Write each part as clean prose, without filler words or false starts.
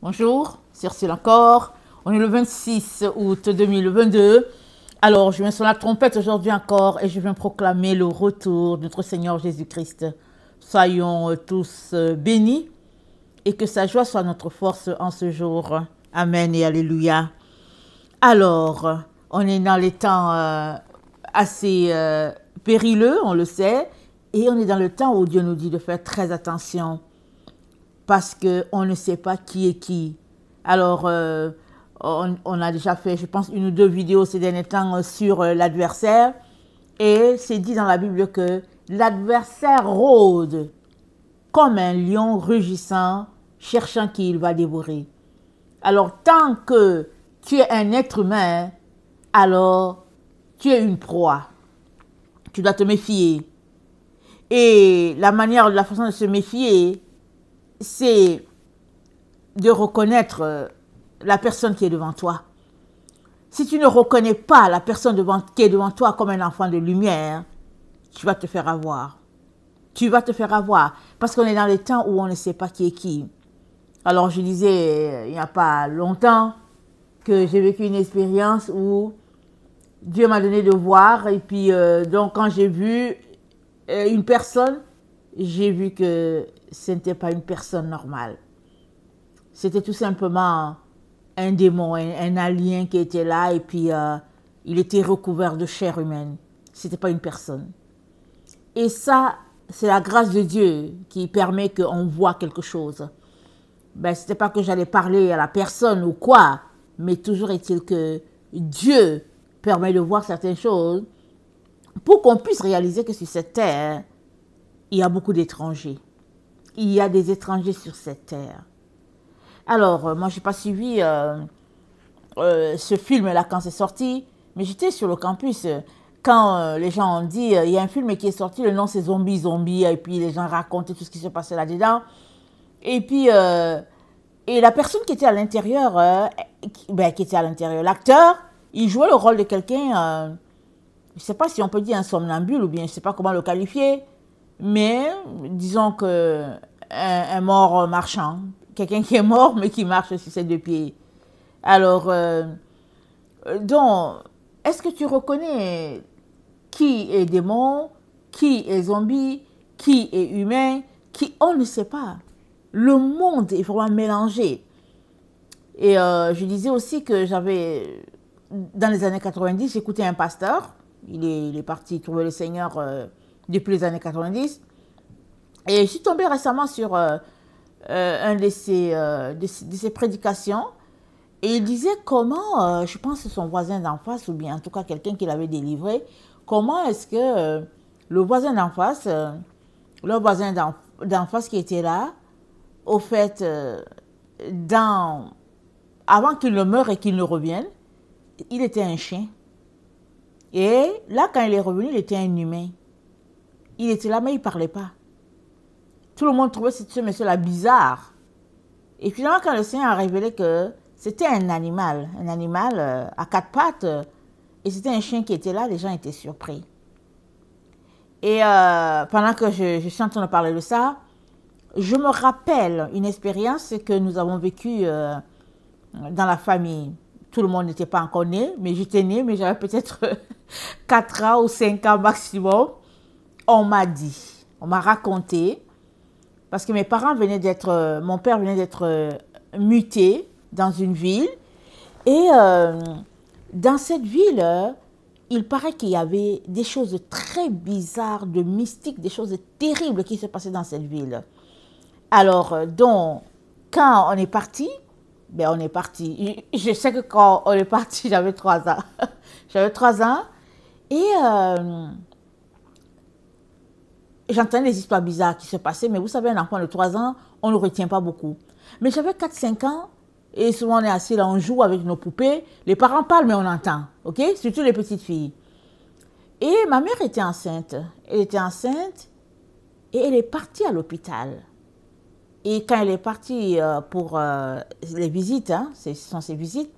Bonjour, c'est Ursule encore. On est le 26 août 2022. Alors, je viens sur la trompette aujourd'hui encore et je viens proclamer le retour de notre Seigneur Jésus-Christ. Soyons tous bénis et que sa joie soit notre force en ce jour. Amen et alléluia. Alors, on est dans les temps assez périlleux, on le sait, et on est dans le temps où Dieu nous dit de faire très attention parce qu'on ne sait pas qui est qui. Alors, on a déjà fait, je pense, une ou deux vidéos ces derniers temps sur l'adversaire, et c'est dit dans la Bible que l'adversaire rôde comme un lion rugissant, cherchant qui il va dévorer. Alors, tant que tu es un être humain, alors tu es une proie. Tu dois te méfier. Et la façon de se méfier, c'est de reconnaître la personne qui est devant toi. Si tu ne reconnais pas la personne qui est devant toi comme un enfant de lumière, tu vas te faire avoir. Tu vas te faire avoir. Parce qu'on est dans les temps où on ne sait pas qui est qui. Alors je disais, il n'y a pas longtemps, que j'ai vécu une expérience où Dieu m'a donné de voir. Et puis, donc, quand j'ai vu une personne, j'ai vu que ce n'était pas une personne normale. C'était tout simplement un démon, un alien qui était là. Et puis, il était recouvert de chair humaine. Ce n'était pas une personne. Et ça, c'est la grâce de Dieu qui permet qu'on voit quelque chose. Ben, ce n'était pas que j'allais parler à la personne ou quoi. Mais toujours est-il que Dieu permet de voir certaines choses pour qu'on puisse réaliser que sur cette terre, il y a beaucoup d'étrangers. Il y a des étrangers sur cette terre. Alors, moi, je n'ai pas suivi ce film-là quand c'est sorti, mais j'étais sur le campus quand les gens ont dit, il y a un film qui est sorti, le nom c'est Zombie, et puis les gens racontaient tout ce qui se passait là-dedans. Et puis... et la personne qui était à l'intérieur, l'acteur, il jouait le rôle de quelqu'un, je ne sais pas si on peut dire un somnambule ou bien je ne sais pas comment le qualifier, mais disons que un mort marchand, quelqu'un qui est mort mais qui marche sur ses deux pieds. Alors, donc, est-ce que tu reconnais qui est démon, qui est zombie, qui est humain, on ne sait pas. Le monde est vraiment mélangé. Et je disais aussi que dans les années 90, j'écoutais un pasteur. Il est parti trouver le Seigneur depuis les années 90. Et je suis tombée récemment sur un de ses prédications. Et il disait comment, je pense que son voisin d'en face, ou bien en tout cas quelqu'un qui l'avait délivré, comment est-ce que le voisin d'en face, le voisin d'en face qui était là, au fait, avant qu'il ne meure et qu'il ne revienne, il était un chien. Et là, quand il est revenu, il était un humain. Il était là, mais il ne parlait pas. Tout le monde trouvait ce monsieur-là bizarre. Et finalement, quand le Seigneur a révélé que c'était un animal à quatre pattes, et c'était un chien qui était là, les gens étaient surpris. Et pendant que je suis en train de parler de ça, je me rappelle une expérience que nous avons vécue dans la famille. Tout le monde n'était pas encore né, mais j'étais née, mais j'avais peut-être 4 ans ou 5 ans maximum. On m'a raconté, parce que mon père venait d'être muté dans une ville. Et dans cette ville, il paraît qu'il y avait des choses très bizarres, de mystiques, des choses terribles qui se passaient dans cette ville. Alors, donc, quand on est parti, ben on est parti. Je sais que quand on est parti, j'avais 3 ans. J'avais 3 ans et j'entendais des histoires bizarres qui se passaient, mais vous savez, un enfant de 3 ans, on ne retient pas beaucoup. Mais j'avais 4-5 ans et souvent on est assis là, on joue avec nos poupées. Les parents parlent, mais on entend, ok? Surtout les petites filles. Et ma mère était enceinte. Elle était enceinte et elle est partie à l'hôpital. Et quand elle est partie pour les visites, ce sont ses visites,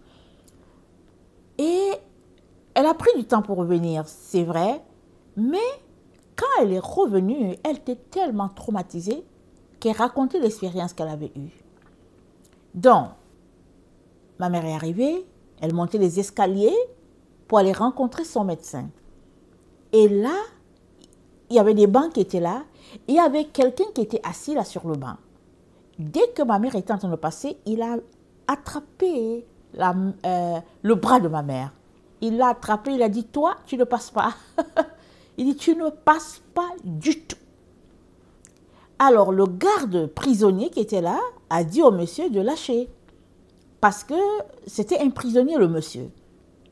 et elle a pris du temps pour revenir, c'est vrai, mais quand elle est revenue, elle était tellement traumatisée qu'elle racontait l'expérience qu'elle avait eue. Donc, ma mère est arrivée, elle montait les escaliers pour aller rencontrer son médecin. Et là, il y avait des bancs qui étaient là, et il y avait quelqu'un qui était assis là sur le banc. Dès que ma mère était en train de passer, il a attrapé le bras de ma mère. Il l'a attrapé, il a dit, toi, tu ne passes pas. Il dit, tu ne passes pas du tout. Alors, le garde prisonnier qui était là a dit au monsieur de lâcher. Parce que c'était un prisonnier, le monsieur.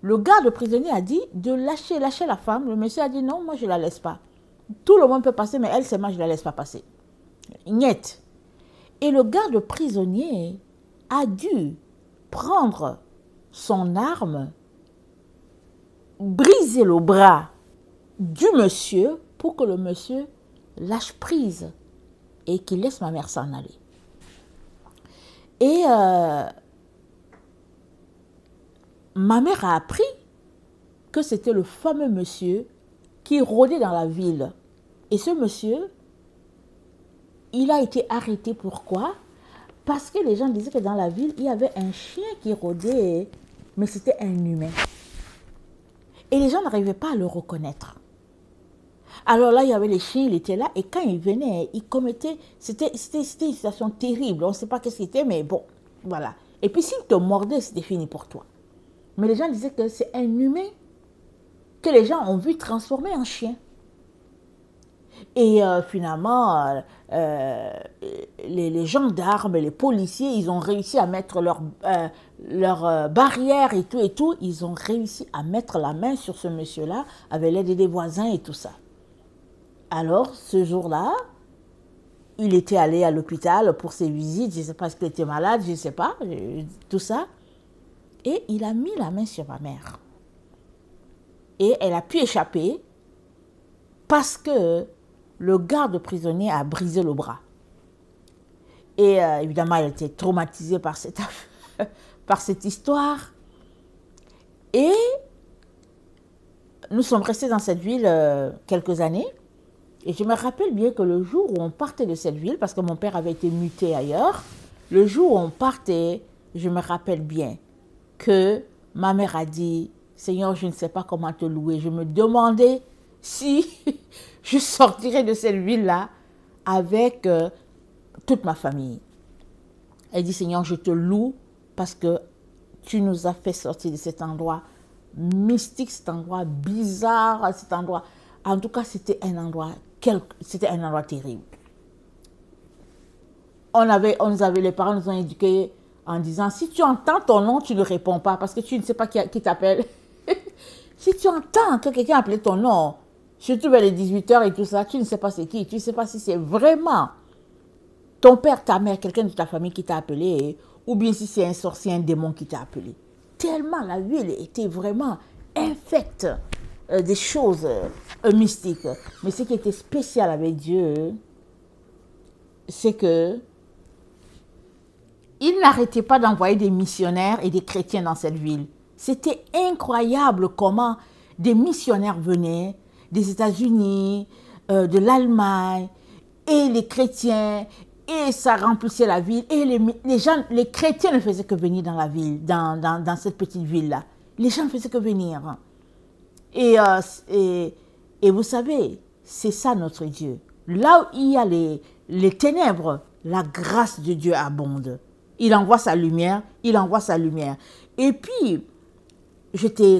Le garde prisonnier a dit de lâcher la femme. Le monsieur a dit, non, moi, je ne la laisse pas. Tout le monde peut passer, mais elle, c'est moi, je ne la laisse pas passer. Niet. Et le garde prisonnier a dû prendre son arme, briser le bras du monsieur pour que le monsieur lâche prise et qu'il laisse ma mère s'en aller. Et ma mère a appris que c'était le fameux monsieur qui rôdait dans la ville. Et ce monsieur, il a été arrêté. Pourquoi? Parce que les gens disaient que dans la ville, il y avait un chien qui rôdait, mais c'était un humain. Et les gens n'arrivaient pas à le reconnaître. Alors là, il y avait les chiens, il était là, et quand il venait, il commettait... C'était une situation terrible, on ne sait pas qu'est-ce que c'était, mais bon, voilà. Et puis s'il te mordait, c'était fini pour toi. Mais les gens disaient que c'est un humain que les gens ont vu transformer en chien. Et finalement, les gendarmes, les policiers, ils ont réussi à mettre leur barrière et tout. Ils ont réussi à mettre la main sur ce monsieur-là avec l'aide des voisins et tout ça. Alors, ce jour-là, il était allé à l'hôpital pour ses visites. Je ne sais pas s'il était malade, je ne sais pas, tout ça. Et il a mis la main sur ma mère. Et elle a pu échapper parce que le garde prisonnier a brisé le bras. Et évidemment, elle était traumatisée par cette histoire. Et nous sommes restés dans cette ville quelques années. Et je me rappelle bien que le jour où on partait de cette ville, parce que mon père avait été muté ailleurs, le jour où on partait, je me rappelle bien que ma mère a dit, « Seigneur, je ne sais pas comment te louer. » Je me demandais si je sortirais de cette ville-là avec toute ma famille. Elle dit, « Seigneur, je te loue parce que tu nous as fait sortir de cet endroit mystique, cet endroit bizarre, cet endroit... » En tout cas, c'était un endroit terrible. Les parents nous ont éduqués en disant, si tu entends ton nom, tu ne réponds pas parce que tu ne sais pas qui t'appelle. Si tu entends que quelqu'un appelle ton nom, surtout vers les 18h et tout ça, tu ne sais pas c'est qui, tu ne sais pas si c'est vraiment ton père, ta mère, quelqu'un de ta famille qui t'a appelé, ou bien si c'est un sorcier, un démon qui t'a appelé. Tellement la ville était vraiment infecte des choses mystiques. Mais ce qui était spécial avec Dieu, c'est que il n'arrêtait pas d'envoyer des missionnaires et des chrétiens dans cette ville. C'était incroyable comment des missionnaires venaient des États-Unis, de l'Allemagne, et les chrétiens, et ça remplissait la ville. Et les chrétiens ne faisaient que venir dans la ville, dans cette petite ville-là. Les gens ne faisaient que venir. Et vous savez, c'est ça notre Dieu. Là où il y a les ténèbres, la grâce de Dieu abonde. Il envoie sa lumière, il envoie sa lumière. Et puis,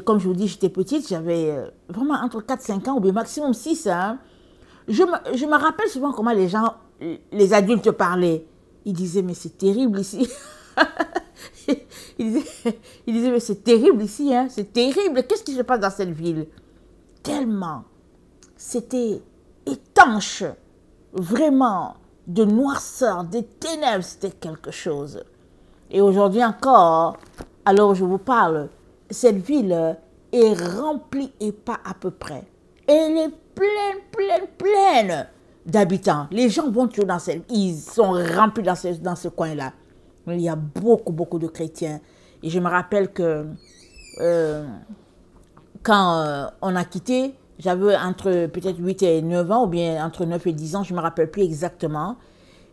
comme je vous dis, j'étais petite, j'avais vraiment entre 4-5 ans, ou bien maximum 6. Hein. Je me rappelle souvent comment les adultes parlaient. Ils disaient, mais c'est terrible ici. Ils disaient, mais c'est terrible ici, hein. C'est terrible. Qu'est-ce qui se passe dans cette ville? Tellement. C'était étanche. Vraiment. De noirceur, des ténèbres, c'était quelque chose. Et aujourd'hui encore, alors je vous parle, cette ville est remplie et pas à peu près. Elle est pleine d'habitants. Les gens vont toujours dans cette... Ils sont remplis dans ce coin-là. Il y a beaucoup de chrétiens. Et je me rappelle que quand on a quitté, j'avais entre peut-être 8 et 9 ans, ou bien entre 9 et 10 ans, je ne me rappelle plus exactement.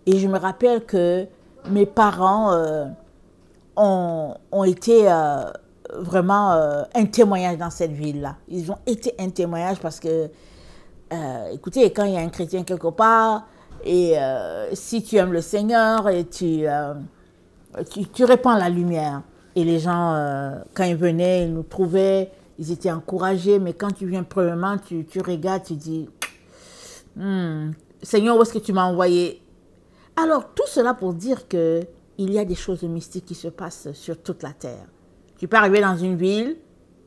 Et je me rappelle que mes parents ont été vraiment un témoignage dans cette ville-là. Ils ont été un témoignage parce que, écoutez, quand il y a un chrétien quelque part, et si tu aimes le Seigneur et tu répands la lumière. Et les gens, quand ils venaient, ils nous trouvaient, ils étaient encouragés. Mais quand tu viens premièrement, tu regardes, tu dis, Seigneur, où est-ce que tu m'as envoyé? Alors, tout cela pour dire qu'il y a des choses mystiques qui se passent sur toute la terre. Tu peux arriver dans une ville,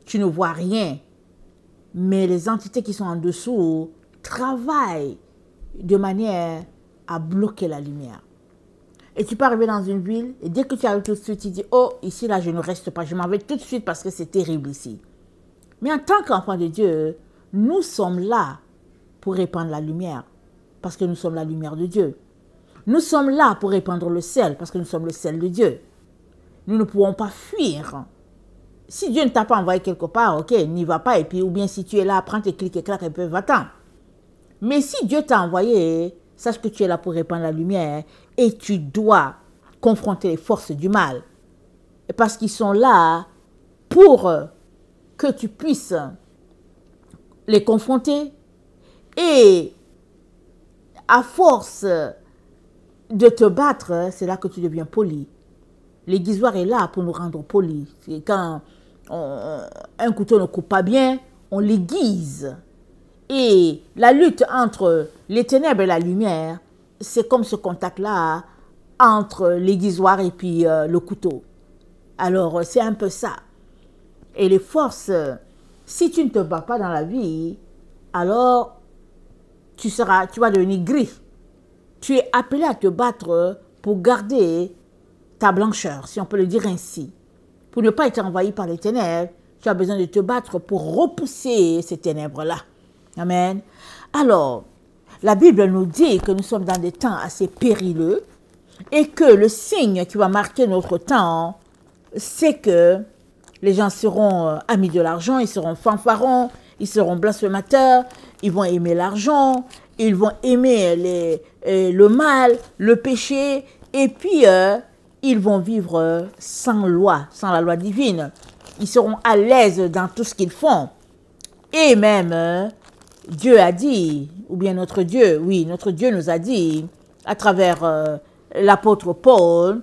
tu ne vois rien. Mais les entités qui sont en dessous travaillent de manière à bloquer la lumière. Et tu peux arriver dans une ville, et dès que tu arrives tout de suite, tu dis, oh, ici, là, je ne reste pas, je m'en vais tout de suite parce que c'est terrible ici. Mais en tant qu'enfant de Dieu, nous sommes là pour répandre la lumière, parce que nous sommes la lumière de Dieu. Nous sommes là pour répandre le sel, parce que nous sommes le sel de Dieu. Nous ne pouvons pas fuir. Si Dieu ne t'a pas envoyé quelque part, ok, n'y va pas, et puis, ou bien si tu es là, prends tes clics et claques et puis va-t'en. Mais si Dieu t'a envoyé, sache que tu es là pour répandre la lumière et tu dois confronter les forces du mal. Parce qu'ils sont là pour que tu puisses les confronter. Et à force de te battre, c'est là que tu deviens poli. L'aiguisoire est là pour nous rendre polis. Quand un couteau ne coupe pas bien, on l'aiguise. Et la lutte entre les ténèbres et la lumière, c'est comme ce contact-là entre l'aiguisoire et puis le couteau. Alors, c'est un peu ça. Et les forces, si tu ne te bats pas dans la vie, alors tu vas devenir gris. Tu es appelé à te battre pour garder ta blancheur, si on peut le dire ainsi. Pour ne pas être envahi par les ténèbres, tu as besoin de te battre pour repousser ces ténèbres-là. Amen. Alors, la Bible nous dit que nous sommes dans des temps assez périlleux et que le signe qui va marquer notre temps, c'est que les gens seront amis de l'argent, ils seront fanfarons, ils seront blasphémateurs, ils vont aimer l'argent, ils vont aimer le mal, le péché, et puis ils vont vivre sans loi, sans la loi divine. Ils seront à l'aise dans tout ce qu'ils font. Et même, Dieu a dit, ou bien notre Dieu, oui, notre Dieu nous a dit, à travers l'apôtre Paul,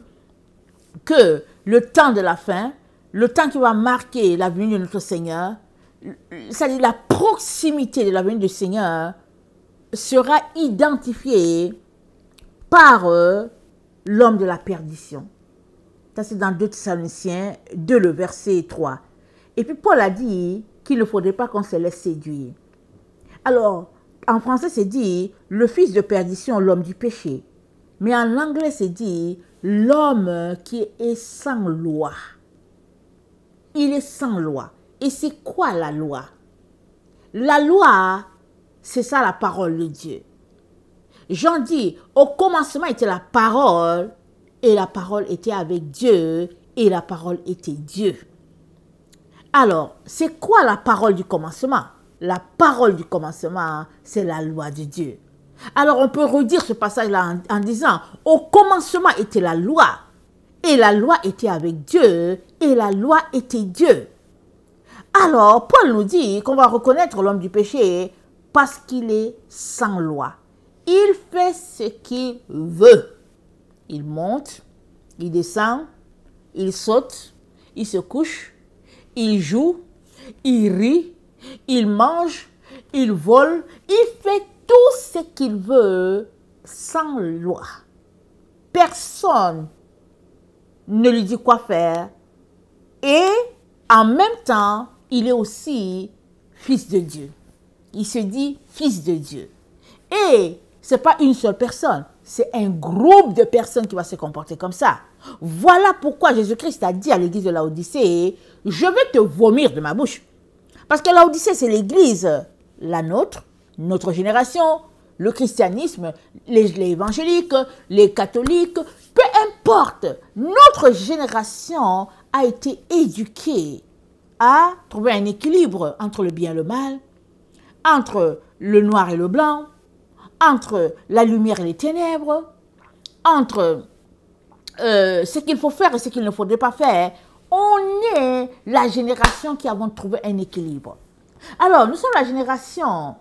que le temps de la fin, le temps qui va marquer la venue de notre Seigneur, c'est-à-dire la proximité de la venue du Seigneur, sera identifiée par l'homme de la perdition. Ça, c'est dans 2 Thessaloniciens 2, le verset 3. Et puis Paul a dit qu'il ne faudrait pas qu'on se laisse séduire. Alors, en français, c'est dit le fils de perdition, l'homme du péché. Mais en anglais, c'est dit l'homme qui est sans loi. Il est sans loi. Et c'est quoi la loi? La loi, c'est ça la parole de Dieu. Jean dit, au commencement était la parole, et la parole était avec Dieu, et la parole était Dieu. Alors, c'est quoi la parole du commencement? La parole du commencement, c'est la loi de Dieu. Alors, on peut redire ce passage-là en disant, au commencement était la loi, et la loi était avec Dieu, et la loi était Dieu. Alors, Paul nous dit qu'on va reconnaître l'homme du péché parce qu'il est sans loi. Il fait ce qu'il veut. Il monte, il descend, il saute, il se couche, il joue, il rit, il mange, il vole, il fait tout ce qu'il veut sans loi. Personne ne lui dit quoi faire et en même temps, il est aussi fils de Dieu. Il se dit fils de Dieu. Et ce n'est pas une seule personne, c'est un groupe de personnes qui va se comporter comme ça. Voilà pourquoi Jésus-Christ a dit à l'église de Laodicée, je vais te vomir de ma bouche. Parce que Laodicée, c'est l'église, la nôtre, notre génération, le christianisme, les évangéliques, les catholiques, peu importe. Notre génération a été éduquée à trouver un équilibre entre le bien et le mal, entre le noir et le blanc, entre la lumière et les ténèbres, entre ce qu'il faut faire et ce qu'il ne faudrait pas faire, on est la génération qui avons trouvé un équilibre. Alors, nous sommes la génération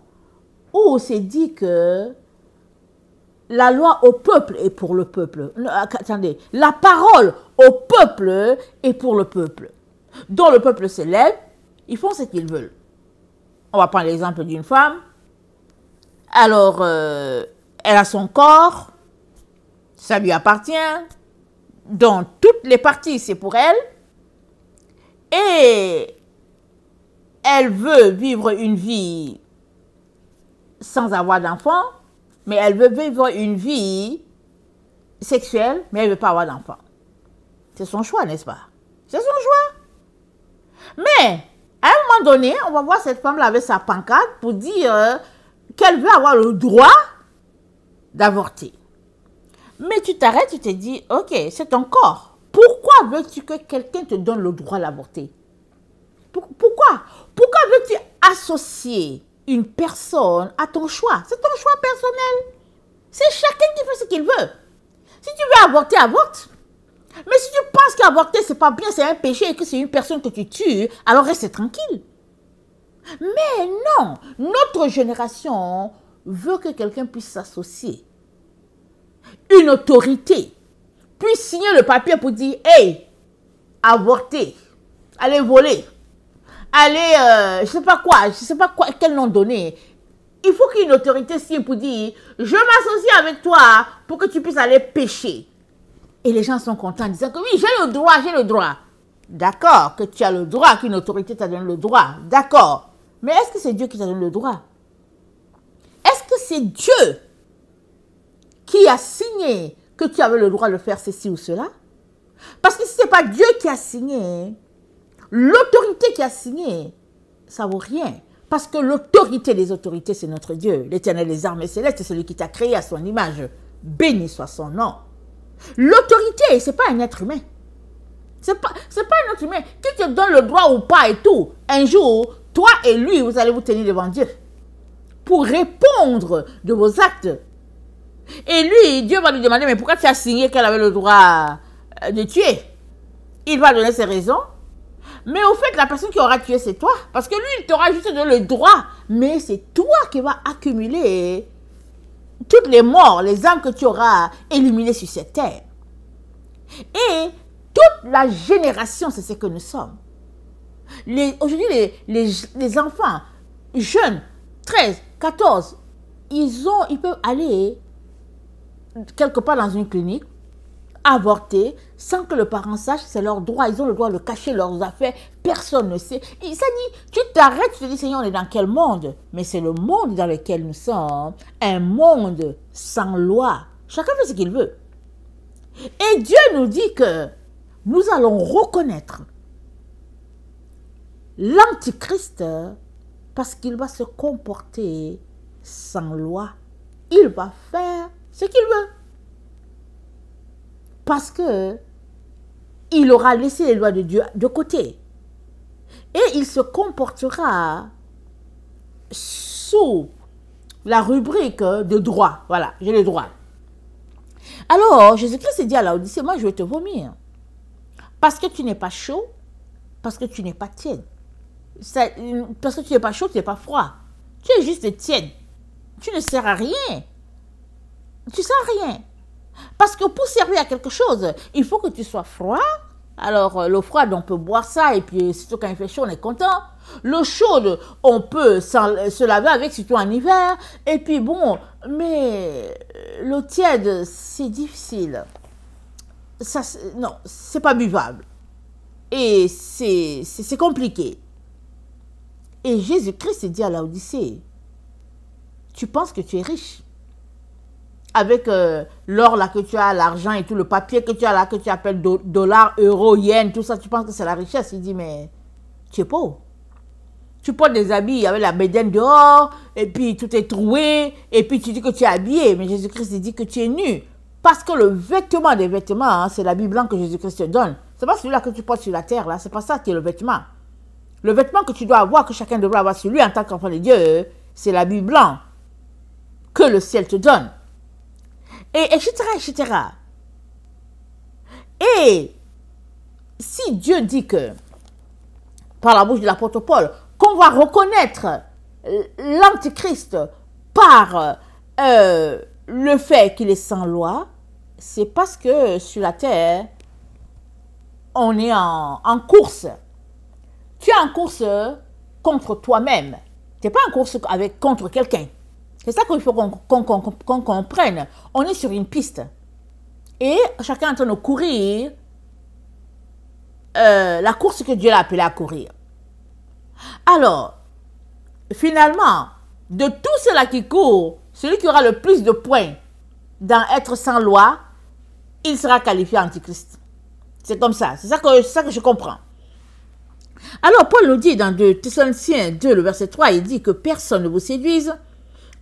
où c'est dit que la loi au peuple est pour le peuple. Attendez, la parole au peuple est pour le peuple. Donc le peuple se lève, ils font ce qu'ils veulent. On va prendre l'exemple d'une femme. Alors, elle a son corps, ça lui appartient. Dans toutes les parties, c'est pour elle. Et elle veut vivre une vie sans avoir d'enfant, mais elle veut vivre une vie sexuelle, mais elle ne veut pas avoir d'enfant. C'est son choix, n'est-ce pas? C'est son choix. Mais, à un moment donné, on va voir cette femme-là avec sa pancarte pour dire qu'elle veut avoir le droit d'avorter. Mais tu t'arrêtes, tu te dis, ok, c'est ton corps. Pourquoi veux-tu que quelqu'un te donne le droit d'avorter? Pourquoi? Pourquoi veux-tu associer une personne à ton choix? C'est ton choix personnel. C'est chacun qui fait ce qu'il veut. Si tu veux avorter, avorte. Mais si tu penses qu'avorter, c'est pas bien, c'est un péché et que c'est une personne que tu tues, alors reste tranquille. Mais non, notre génération veut que quelqu'un puisse s'associer. Une autorité puisse signer le papier pour dire, hey, avorter, allez voler, allez, je sais pas quoi, quel nom donner. Il faut qu'une autorité signe pour dire, je m'associe avec toi pour que tu puisses aller pécher. Et les gens sont contents en disant que oui, j'ai le droit, j'ai le droit. D'accord, que tu as le droit, qu'une autorité t'a donné le droit. D'accord. Mais est-ce que c'est Dieu qui t'a donné le droit? Est-ce que c'est Dieu qui a signé que tu avais le droit de faire ceci ou cela? Parce que si ce n'est pas Dieu qui a signé, l'autorité qui a signé, ça ne vaut rien. Parce que l'autorité des autorités, c'est notre Dieu. L'Éternel des armées célestes, c'est celui qui t'a créé à son image. Béni soit son nom. L'autorité, ce n'est pas un être humain. Ce n'est pas un être humain qui te donne le droit ou pas et tout. Un jour, toi et lui, vous allez vous tenir devant Dieu pour répondre de vos actes. Et lui, Dieu va lui demander, mais pourquoi tu as signé qu'elle avait le droit de tuer? Il va donner ses raisons. Mais au fait, la personne qui aura tué, c'est toi. Parce que lui, il t'aura juste donné le droit. Mais c'est toi qui vas accumuler toutes les morts, les âmes que tu auras éliminées sur cette terre. Et toute la génération, c'est ce que nous sommes. Aujourd'hui, les enfants jeunes, 13, 14, ils peuvent aller quelque part dans une clinique, avorter, sans que le parent sache, c'est leur droit. Ils ont le droit de cacher leurs affaires. Personne ne sait. Et ça dit, tu t'arrêtes, tu te dis, Seigneur, on est dans quel monde? Mais c'est le monde dans lequel nous sommes. Un monde sans loi. Chacun fait ce qu'il veut. Et Dieu nous dit que nous allons reconnaître l'Antichrist parce qu'il va se comporter sans loi. Il va faire ce qu'il veut. Parce que il aura laissé les lois de Dieu de côté. Et il se comportera sous la rubrique de droit. Voilà, j'ai le droit. Alors, Jésus-Christ dit à Laodicée, moi je vais te vomir. Parce que tu n'es pas chaud, parce que tu n'es pas tiède. Parce que tu n'es pas chaud, tu n'es pas froid. Tu es juste tiède. Tu ne sers à rien. Tu ne sers à rien. Parce que pour servir à quelque chose, il faut que tu sois froid. Alors, l'eau froide, on peut boire ça, et puis surtout quand il fait chaud, on est content. L'eau chaude, on peut se laver avec, surtout en hiver. Et puis bon, mais l'eau tiède, c'est difficile. Ça, non, c'est pas buvable. Et c'est compliqué. Et Jésus-Christ dit à Laodicée, tu penses que tu es riche? Avec l'or là que tu as, l'argent et tout, le papier que tu as là, que tu appelles dollars, euros, yens, tout ça, tu penses que c'est la richesse? Il dit, mais tu es pauvre. Tu portes des habits avec la bédaine dehors, et puis tout est troué, et puis tu dis que tu es habillé. Mais Jésus-Christ dit que tu es nu. Parce que le vêtement des vêtements, hein, c'est l'habit blanc que Jésus-Christ te donne. C'est pas celui-là que tu portes sur la terre, là. C'est pas ça qui est le vêtement. Le vêtement que tu dois avoir, que chacun devrait avoir sur lui en tant qu'enfant de Dieu, c'est l'habit blanc que le ciel te donne. Et etc., etc. Et si Dieu dit que, par la bouche de l'apôtre Paul, qu'on va reconnaître l'Antichrist par le fait qu'il est sans loi, c'est parce que sur la terre, on est en course. Tu es en course contre toi-même. Tu n'es pas en course contre quelqu'un. C'est ça qu'il faut qu'on comprenne. On est sur une piste. Et chacun est en train de courir la course que Dieu l'a appelé à courir. Alors, finalement, de tous ceux-là qui courent, celui qui aura le plus de points dans être sans loi, il sera qualifié antichrist. C'est comme ça. C'est ça que je comprends. Alors, Paul nous dit dans 2 Thessaloniciens 2, le verset 3, il dit que personne ne vous séduise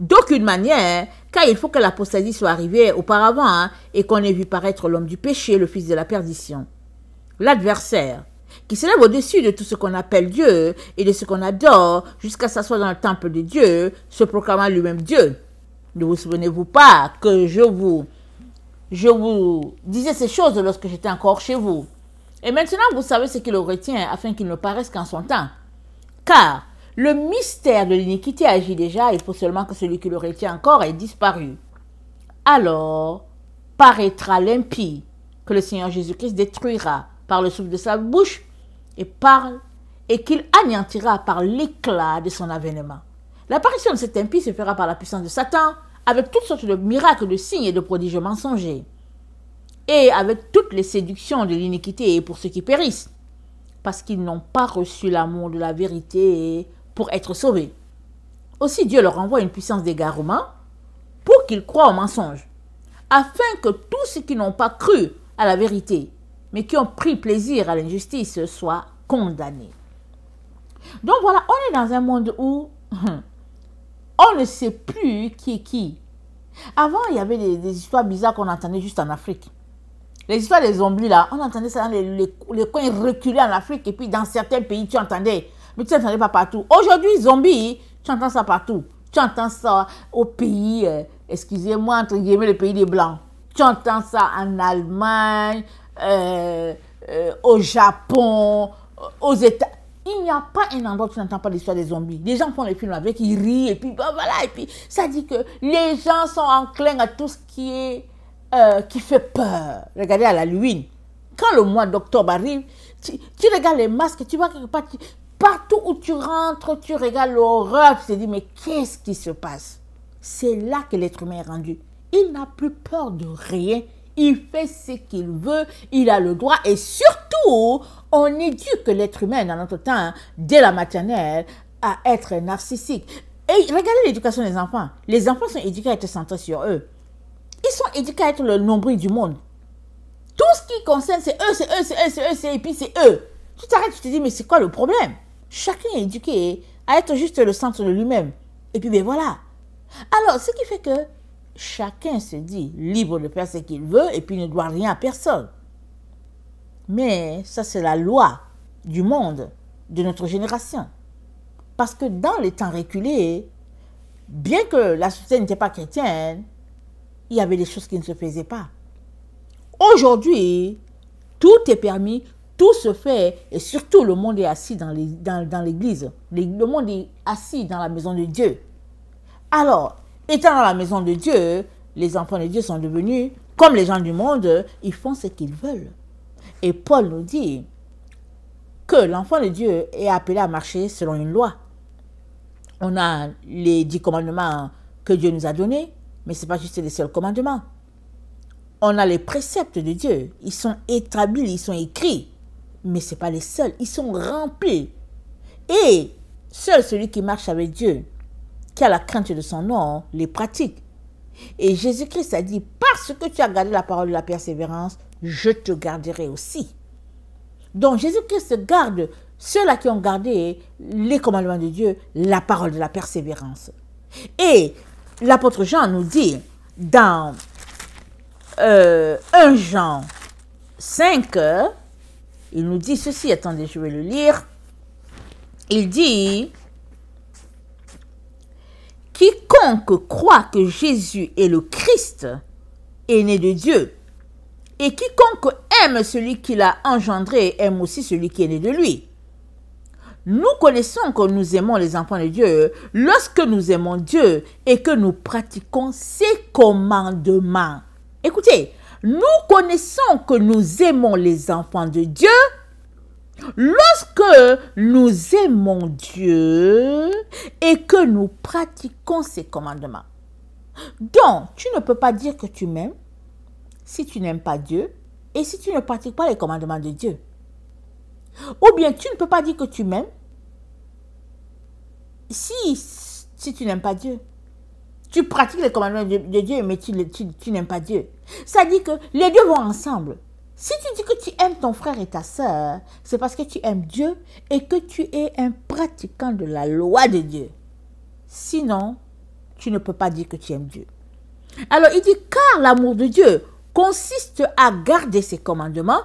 d'aucune manière, car il faut que l'apostasie soit arrivée auparavant et qu'on ait vu paraître l'homme du péché, le fils de la perdition. L'adversaire, qui s'élève au-dessus de tout ce qu'on appelle Dieu et de ce qu'on adore, jusqu'à s'asseoir dans le temple de Dieu, se proclamant lui-même Dieu. Ne vous souvenez-vous pas que je vous disais ces choses lorsque j'étais encore chez vous. Et maintenant, vous savez ce qui le retient afin qu'il ne paraisse qu'en son temps. Car le mystère de l'iniquité agit déjà, il faut seulement que celui qui le retient encore ait disparu. Alors paraîtra l'impie que le Seigneur Jésus-Christ détruira par le souffle de sa bouche et qu'il anéantira par l'éclat de son avènement. L'apparition de cet impie se fera par la puissance de Satan, avec toutes sortes de miracles, de signes et de prodiges mensongers, et avec toutes les séductions de l'iniquité pour ceux qui périssent, parce qu'ils n'ont pas reçu l'amour de la vérité pour être sauvés. Aussi Dieu leur envoie une puissance d'égarement pour qu'ils croient au mensonge, afin que tous ceux qui n'ont pas cru à la vérité, mais qui ont pris plaisir à l'injustice, soient condamnés. Donc voilà, on est dans un monde où on ne sait plus qui est qui. Avant, il y avait des histoires bizarres qu'on entendait juste en Afrique. Les histoires des zombies, là, on entendait ça dans les coins reculés en Afrique. Et puis, dans certains pays, tu entendais. Mais tu n'entendais pas partout. Aujourd'hui, zombies, tu entends ça partout. Tu entends ça au pays, excusez-moi, entre guillemets, le pays des Blancs. Tu entends ça en Allemagne, au Japon, aux États. Il n'y a pas un endroit où tu n'entends pas l'histoire des zombies. Les gens font les films avec, ils rient, et puis voilà, et puis ça dit que les gens sont enclins à tout ce qui fait peur. Regardez à l'Halloween. Quand le mois d'octobre arrive, tu regardes les masques, tu vois quelque part, partout où tu rentres, tu regardes l'horreur, tu te dis, mais qu'est-ce qui se passe? C'est là que l'être humain est rendu. Il n'a plus peur de rien. Il fait ce qu'il veut, il a le droit et surtout, on éduque l'être humain dans notre temps, dès la maternelle, à être narcissique. Et regardez l'éducation des enfants. Les enfants sont éduqués à être centrés sur eux. Ils sont éduqués à être le nombril du monde. Tout ce qui concerne, c'est eux, c'est eux, c'est eux, c'est eux, et puis c'est eux. Tu t'arrêtes, tu te dis, mais c'est quoi le problème? Chacun est éduqué à être juste le centre de lui-même. Et puis, ben voilà. Alors, ce qui fait que chacun se dit libre de faire ce qu'il veut et puis ne doit rien à personne. Mais ça, c'est la loi du monde, de notre génération. Parce que dans les temps reculés, bien que la société n'était pas chrétienne, il y avait des choses qui ne se faisaient pas. Aujourd'hui, tout est permis, tout se fait, et surtout le monde est assis dans l'église. Le monde est assis dans la maison de Dieu. Alors, étant dans la maison de Dieu, les enfants de Dieu sont devenus, comme les gens du monde, ils font ce qu'ils veulent. Et Paul nous dit que l'enfant de Dieu est appelé à marcher selon une loi. On a les 10 commandements que Dieu nous a donnés, mais ce n'est pas juste les seuls commandements. On a les préceptes de Dieu. Ils sont établis, ils sont écrits, mais ce n'est pas les seuls. Ils sont remplis. Et seul celui qui marche avec Dieu, qui a la crainte de son nom, les pratique. Et Jésus-Christ a dit, parce que tu as gardé la parole de la persévérance, je te garderai aussi. Donc Jésus-Christ garde ceux-là qui ont gardé les commandements de Dieu, la parole de la persévérance. Et l'apôtre Jean nous dit dans 1 Jean 5, il nous dit ceci, attendez, je vais le lire. Il dit, quiconque croit que Jésus est le Christ est né de Dieu. Et quiconque aime celui qui l'a engendré aime aussi celui qui est né de lui. Nous connaissons que nous aimons les enfants de Dieu lorsque nous aimons Dieu et que nous pratiquons ses commandements. Écoutez, nous connaissons que nous aimons les enfants de Dieu lorsque nous aimons Dieu et que nous pratiquons ses commandements. Donc, tu ne peux pas dire que tu m'aimes si tu n'aimes pas Dieu et si tu ne pratiques pas les commandements de Dieu. Ou bien, tu ne peux pas dire que tu m'aimes si tu n'aimes pas Dieu. Tu pratiques les commandements de Dieu, mais tu n'aimes pas Dieu. Ça dit que les deux vont ensemble. Si tu dis que tu aimes ton frère et ta sœur, c'est parce que tu aimes Dieu et que tu es un pratiquant de la loi de Dieu. Sinon, tu ne peux pas dire que tu aimes Dieu. Alors, il dit, car l'amour de Dieu consiste à garder ses commandements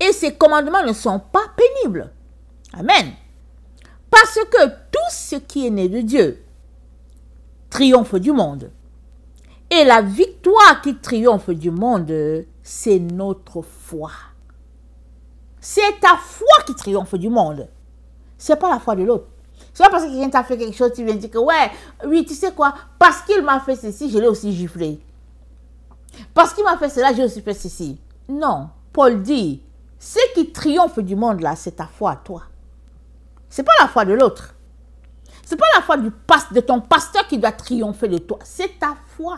et ses commandements ne sont pas pénibles. Amen. Parce que tout ce qui est né de Dieu triomphe du monde. Et la victoire qui triomphe du monde, c'est notre foi. C'est ta foi qui triomphe du monde. C'est pas la foi de l'autre. C'est pas parce que quelqu'un t'a fait quelque chose, tu viens dire que ouais, oui, tu sais quoi, parce qu'il m'a fait ceci, je l'ai aussi giflé. Parce qu'il m'a fait cela, j'ai aussi fait ceci. Non, Paul dit, ce qui triomphe du monde là, c'est ta foi à toi. C'est pas la foi de l'autre. C'est pas la foi de ton pasteur qui doit triompher de toi. C'est ta foi.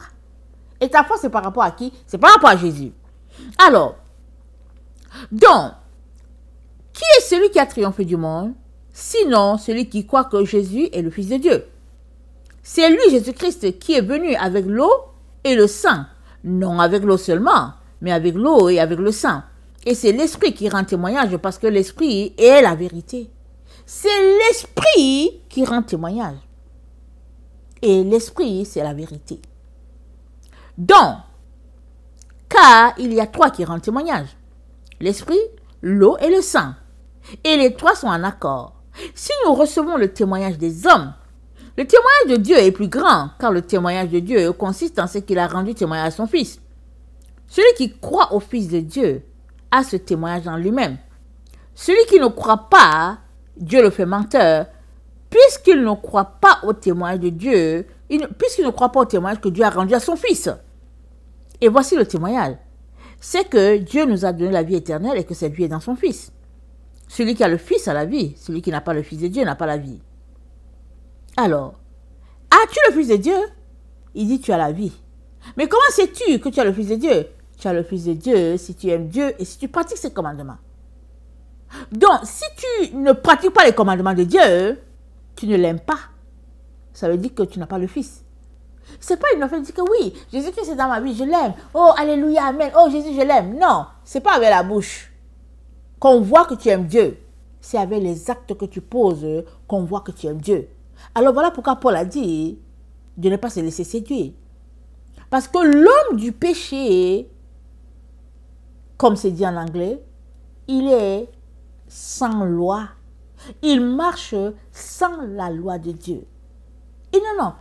Et ta foi, c'est par rapport à qui? C'est par rapport à Jésus. Alors, donc, qui est celui qui a triomphé du monde? Sinon, celui qui croit que Jésus est le Fils de Dieu. C'est lui, Jésus-Christ, qui est venu avec l'eau et le sang. Non avec l'eau seulement, mais avec l'eau et avec le sang. Et c'est l'Esprit qui rend témoignage parce que l'Esprit est la vérité. C'est l'Esprit qui rend témoignage. Et l'Esprit, c'est la vérité. Donc, car il y a trois qui rendent témoignage. L'Esprit, l'eau et le sang. Et les trois sont en accord. Si nous recevons le témoignage des hommes, le témoignage de Dieu est plus grand, car le témoignage de Dieu consiste en ce qu'il a rendu témoignage à son Fils. Celui qui croit au Fils de Dieu a ce témoignage en lui-même. Celui qui ne croit pas, Dieu le fait menteur, puisqu'il ne croit pas au témoignage de Dieu, puisqu'il ne croit pas au témoignage que Dieu a rendu à son Fils. Et voici le témoignage. C'est que Dieu nous a donné la vie éternelle et que cette vie est dans son Fils. Celui qui a le Fils a la vie. Celui qui n'a pas le Fils de Dieu n'a pas la vie. Alors, as-tu le Fils de Dieu? Il dit tu as la vie. Mais comment sais-tu que tu as le Fils de Dieu? Tu as le Fils de Dieu si tu aimes Dieu et si tu pratiques ses commandements. Donc, si tu ne pratiques pas les commandements de Dieu, tu ne l'aimes pas. Ça veut dire que tu n'as pas le Fils. C'est pas une affaire de dire que oui, Jésus-Christ est dans ma vie, je l'aime. Oh, alléluia, amen. Oh, Jésus, je l'aime. Non, c'est pas avec la bouche qu'on voit que tu aimes Dieu. C'est avec les actes que tu poses qu'on voit que tu aimes Dieu. Alors voilà pourquoi Paul a dit de ne pas se laisser séduire. Parce que l'homme du péché, comme c'est dit en anglais, il est sans loi. Il marche sans la loi de Dieu. Et non,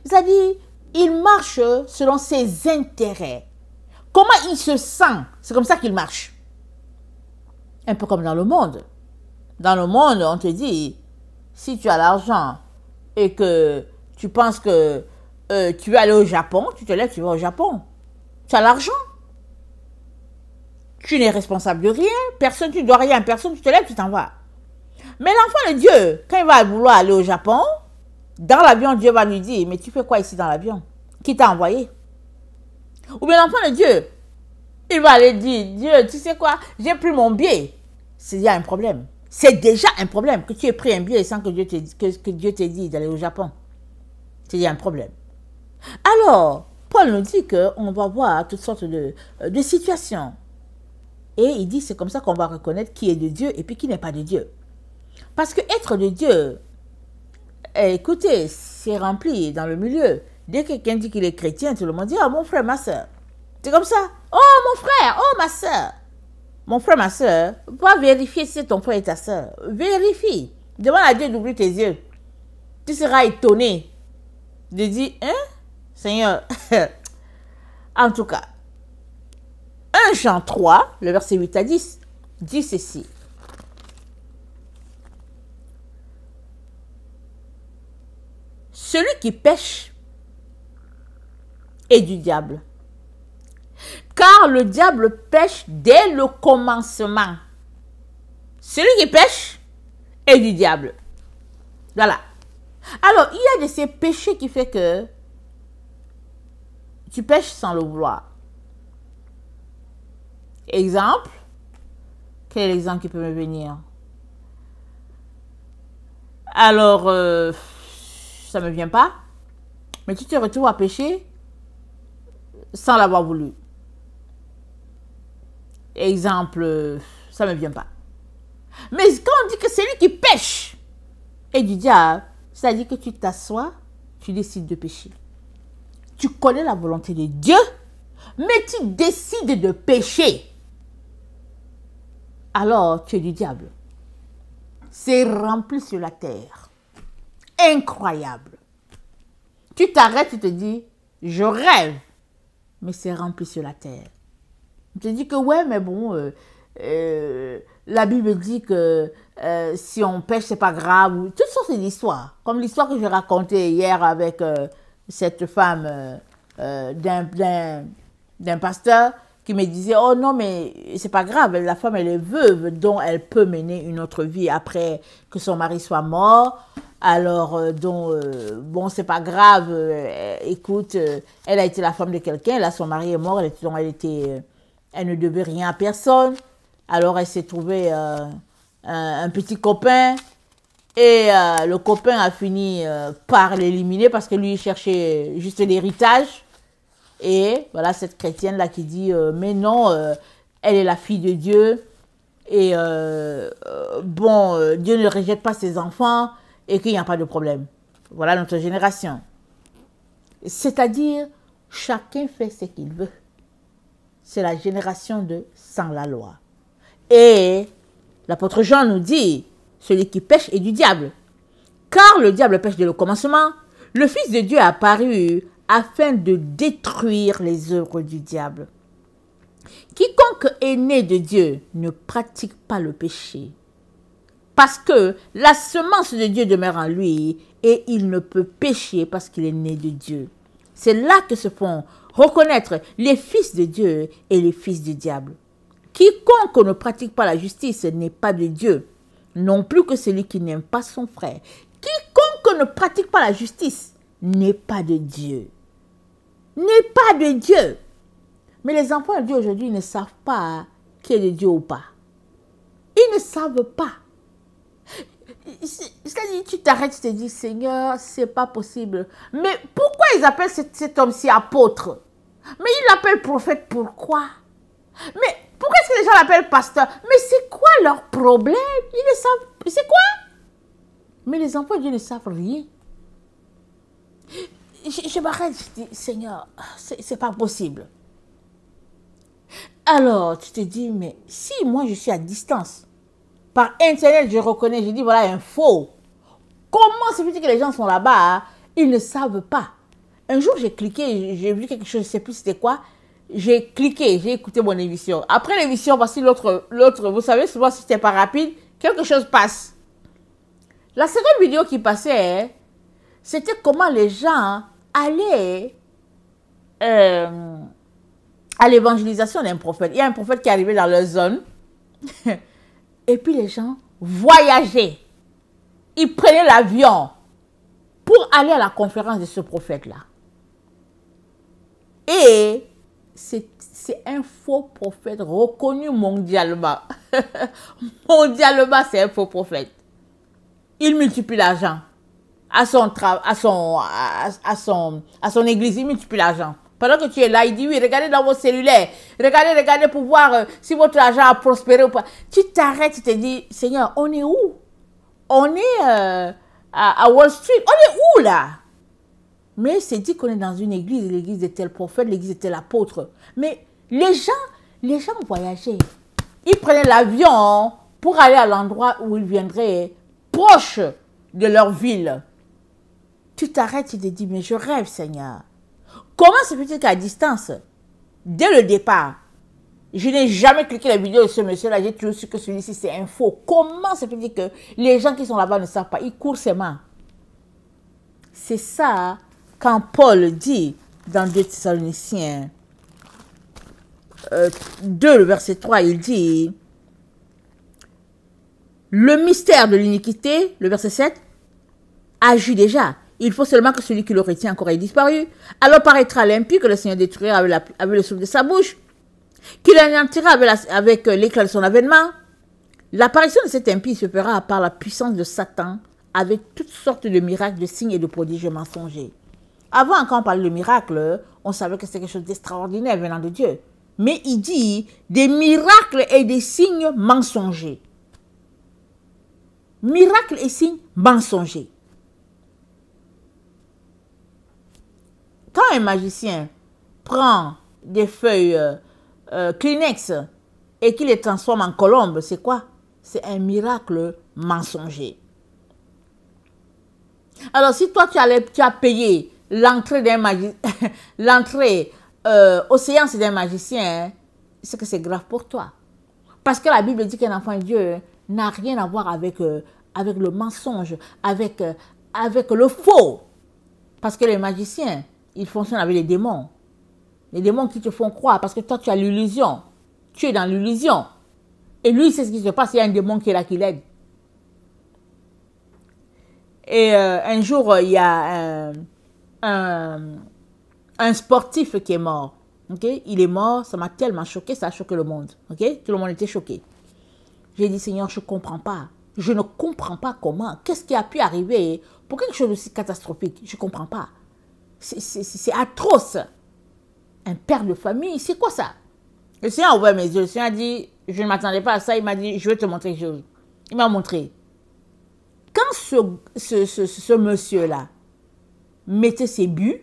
c'est-à-dire, il marche selon ses intérêts. Comment il se sent, c'est comme ça qu'il marche. Un peu comme dans le monde. Dans le monde, on te dit, si tu as l'argent et que tu penses que tu veux aller au Japon, tu te lèves, tu vas au Japon. Tu as l'argent. Tu n'es responsable de rien. Personne, tu ne dois rien à personne. Tu te lèves, tu t'en vas. Mais l'enfant de Dieu, quand il va vouloir aller au Japon, dans l'avion, Dieu va lui dire, mais tu fais quoi ici dans l'avion? Qui t'a envoyé? Ou bien l'enfant de Dieu, il va aller dire, Dieu, tu sais quoi, j'ai pris mon billet. C'est déjà un problème. C'est déjà un problème que tu aies pris un billet sans que Dieu t'ait dit d'aller au Japon. C'est déjà un problème. Alors, Paul nous dit qu'on va voir toutes sortes de situations. Et il dit, c'est comme ça qu'on va reconnaître qui est de Dieu et puis qui n'est pas de Dieu. Parce que être de Dieu, écoutez, c'est rempli dans le milieu. Dès que quelqu'un dit qu'il est chrétien, tout le monde dit, oh mon frère, ma soeur. C'est comme ça. Oh mon frère, oh ma soeur. Mon frère, ma soeur, va vérifier si c'est ton frère et ta soeur. Vérifie. Demande à Dieu d'ouvrir tes yeux. Tu seras étonné de dire, hein, Seigneur, en tout cas, un 1 Jean 3, le verset 8 à 10, dit ceci. Celui qui pêche est du diable. Car le diable pêche dès le commencement. Celui qui pêche est du diable. Voilà. Alors, il y a de ces péchés qui fait que tu pêches sans le vouloir. Exemple. Quel est l'exemple qui peut me venir? Alors, ça ne me vient pas. Mais tu te retrouves à pécher sans l'avoir voulu. Exemple, ça ne me vient pas. Mais quand on dit que c'est lui qui pêche et du diable, c'est-à-dire que tu t'assois, tu décides de pécher. Tu connais la volonté de Dieu, mais tu décides de pécher. Alors, tu es du diable. C'est rempli sur la terre. Incroyable. Tu t'arrêtes, tu te dis, je rêve, mais c'est rempli sur la terre. Tu te dis que ouais, mais bon, la Bible dit que si on pêche, c'est pas grave. Toutes sortes d'histoires. Comme l'histoire que j'ai racontée hier avec cette femme d'un pasteur qui me disait, oh non, mais c'est pas grave, la femme, elle est veuve, donc elle peut mener une autre vie après que son mari soit mort. Alors, bon, c'est pas grave, écoute, elle a été la femme de quelqu'un, là, son mari est mort, elle ne devait rien à personne. Alors, elle s'est trouvée un petit copain et le copain a fini par l'éliminer parce que lui, il cherchait juste l'héritage. Et voilà cette chrétienne-là qui dit, mais non, elle est la fille de Dieu. Et bon, Dieu ne rejette pas ses enfants et qu'il n'y a pas de problème. Voilà notre génération. C'est-à-dire, chacun fait ce qu'il veut. C'est la génération de sans la loi. Et l'apôtre Jean nous dit, celui qui pêche est du diable. Car le diable pêche dès le commencement. Le Fils de Dieu est apparu afin de détruire les œuvres du diable. Quiconque est né de Dieu ne pratique pas le péché, parce que la semence de Dieu demeure en lui et il ne peut pécher parce qu'il est né de Dieu. C'est là que se font reconnaître les fils de Dieu et les fils du diable. Quiconque ne pratique pas la justice n'est pas de Dieu, non plus que celui qui n'aime pas son frère. Quiconque ne pratique pas la justice n'est pas de Dieu. N'est pas de Dieu. Mais les enfants de Dieu aujourd'hui ne savent pas qui est de Dieu ou pas. Ils ne savent pas. C'est-à-dire, tu t'arrêtes, tu te dis, Seigneur, c'est pas possible. Mais pourquoi ils appellent cet homme-ci apôtre? Mais ils l'appellent prophète, pourquoi? Mais pourquoi est-ce que les gens l'appellent pasteur? Mais c'est quoi leur problème? Ils ne savent. C'est quoi? Mais les enfants de Dieu ne savent rien. Je m'arrête, je dis, Seigneur, c'est pas possible. Alors, tu te dis, mais si moi je suis à distance, par Internet, je reconnais, je dis, voilà un faux. Comment c'est possible que les gens sont là-bas, hein? Ils ne savent pas. Un jour, j'ai cliqué, j'ai vu quelque chose, je ne sais plus c'était quoi. J'ai cliqué, j'ai écouté mon émission. Après l'émission, voici l'autre, vous savez, souvent si c'était pas rapide, quelque chose passe. La seconde vidéo qui passait, c'était comment les gens allaient à l'évangélisation d'un prophète. Il y a un prophète qui est arrivé dans leur zone. Et puis les gens voyageaient. Ils prenaient l'avion pour aller à la conférence de ce prophète-là. Et c'est un faux prophète reconnu mondialement. Mondialement, c'est un faux prophète. Il multiplie l'argent. À son église, il multiplie l'argent. Pendant que tu es là, il dit, oui, regardez dans vos cellulaires. Regardez pour voir si votre argent a prospéré ou pas. Tu t'arrêtes, tu te dis, Seigneur, on est où? On est à Wall Street. On est où là? Mais c'est dit qu'on est dans une église, l'église de tel prophète, l'église de tel apôtre. Mais les gens voyageaient. Ils prenaient l'avion pour aller à l'endroit où ils viendraient proche de leur ville. Tu t'arrêtes, tu te dis, mais je rêve, Seigneur. Comment se fait-il qu'à distance, dès le départ, Je n'ai jamais cliqué la vidéo de ce monsieur-là. J'ai toujours su que celui-ci, c'est un faux. Comment ça peut dire que les gens qui sont là-bas ne savent pas? Ils courent ses mains. C'est ça quand Paul dit dans 2 Thessaloniciens 2, le verset 3, il dit le mystère de l'iniquité, le verset 7, agit déjà. Il faut seulement que celui qui le retient encore ait disparu. Alors paraîtra l'impie que le Seigneur détruira avec le souffle de sa bouche, qu'il anéantira avec l'éclat de son avènement. L'apparition de cet impie se fera par la puissance de Satan, avec toutes sortes de miracles, de signes et de prodiges mensongers. Avant, quand on parlait de miracles, on savait que c'était quelque chose d'extraordinaire venant de Dieu. Mais il dit des miracles et des signes mensongers. Miracles et signes mensongers. Quand un magicien prend des feuilles Kleenex et qu'il les transforme en colombes, c'est quoi? C'est un miracle mensonger. Alors, si toi, tu as payé l'entrée d'un magicien, l'entrée aux séances d'un magicien, c'est que c'est grave pour toi. Parce que la Bible dit qu'un enfant de Dieu n'a rien à voir avec le mensonge, avec le faux. Parce que les magiciens, ils fonctionnent avec les démons. Les démons qui te font croire, parce que toi, tu as l'illusion. Tu es dans l'illusion. Et lui, c'est ce qui se passe, il y a un démon qui est là, qui l'aide. Et un jour, il y a un sportif qui est mort. Okay? Il est mort, ça m'a tellement choqué, ça a choqué le monde. Okay? Tout le monde était choqué. J'ai dit, Seigneur, je ne comprends pas. Je ne comprends pas comment. Qu'est-ce qui a pu arriver pour quelque chose d'aussi catastrophique? Je ne comprends pas. C'est atroce. Un père de famille, c'est quoi ça? Le Seigneur a ouvert mes yeux. Le Seigneur a dit, je ne m'attendais pas à ça. Il m'a dit, je vais te montrer quelque chose. Il m'a montré. Quand ce monsieur-là mettait ses buts,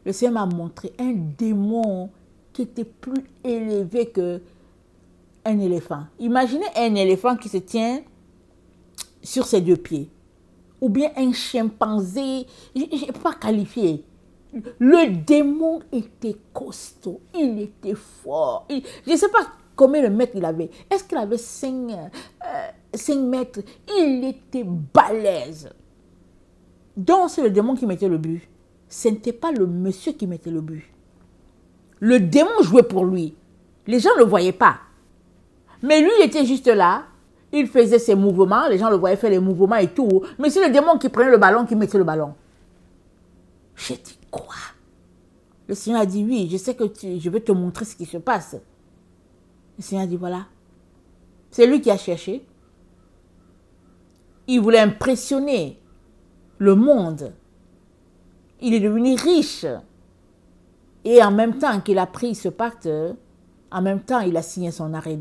le Seigneur m'a montré un démon qui était plus élevé qu'un éléphant. Imaginez un éléphant qui se tient sur ses 2 pieds. Ou bien un chimpanzé, je ne peux pas qualifier. Le démon était costaud, il était fort. Je ne sais pas combien de mètres il avait. Est-ce qu'il avait 5 mètres? Il était balèze. Donc c'est le démon qui mettait le but. Ce n'était pas le monsieur qui mettait le but. Le démon jouait pour lui. Les gens ne le voyaient pas. Mais lui, il était juste là. Il faisait ses mouvements. Les gens le voyaient faire les mouvements et tout. Mais c'est le démon qui prenait le ballon, qui mettait le ballon. J'ai dit quoi? Le Seigneur a dit oui, je sais que je vais te montrer ce qui se passe. Le Seigneur a dit voilà. C'est lui qui a cherché. Il voulait impressionner le monde. Il est devenu riche. Et en même temps qu'il a pris ce pacte, en même temps il a signé son arrêt.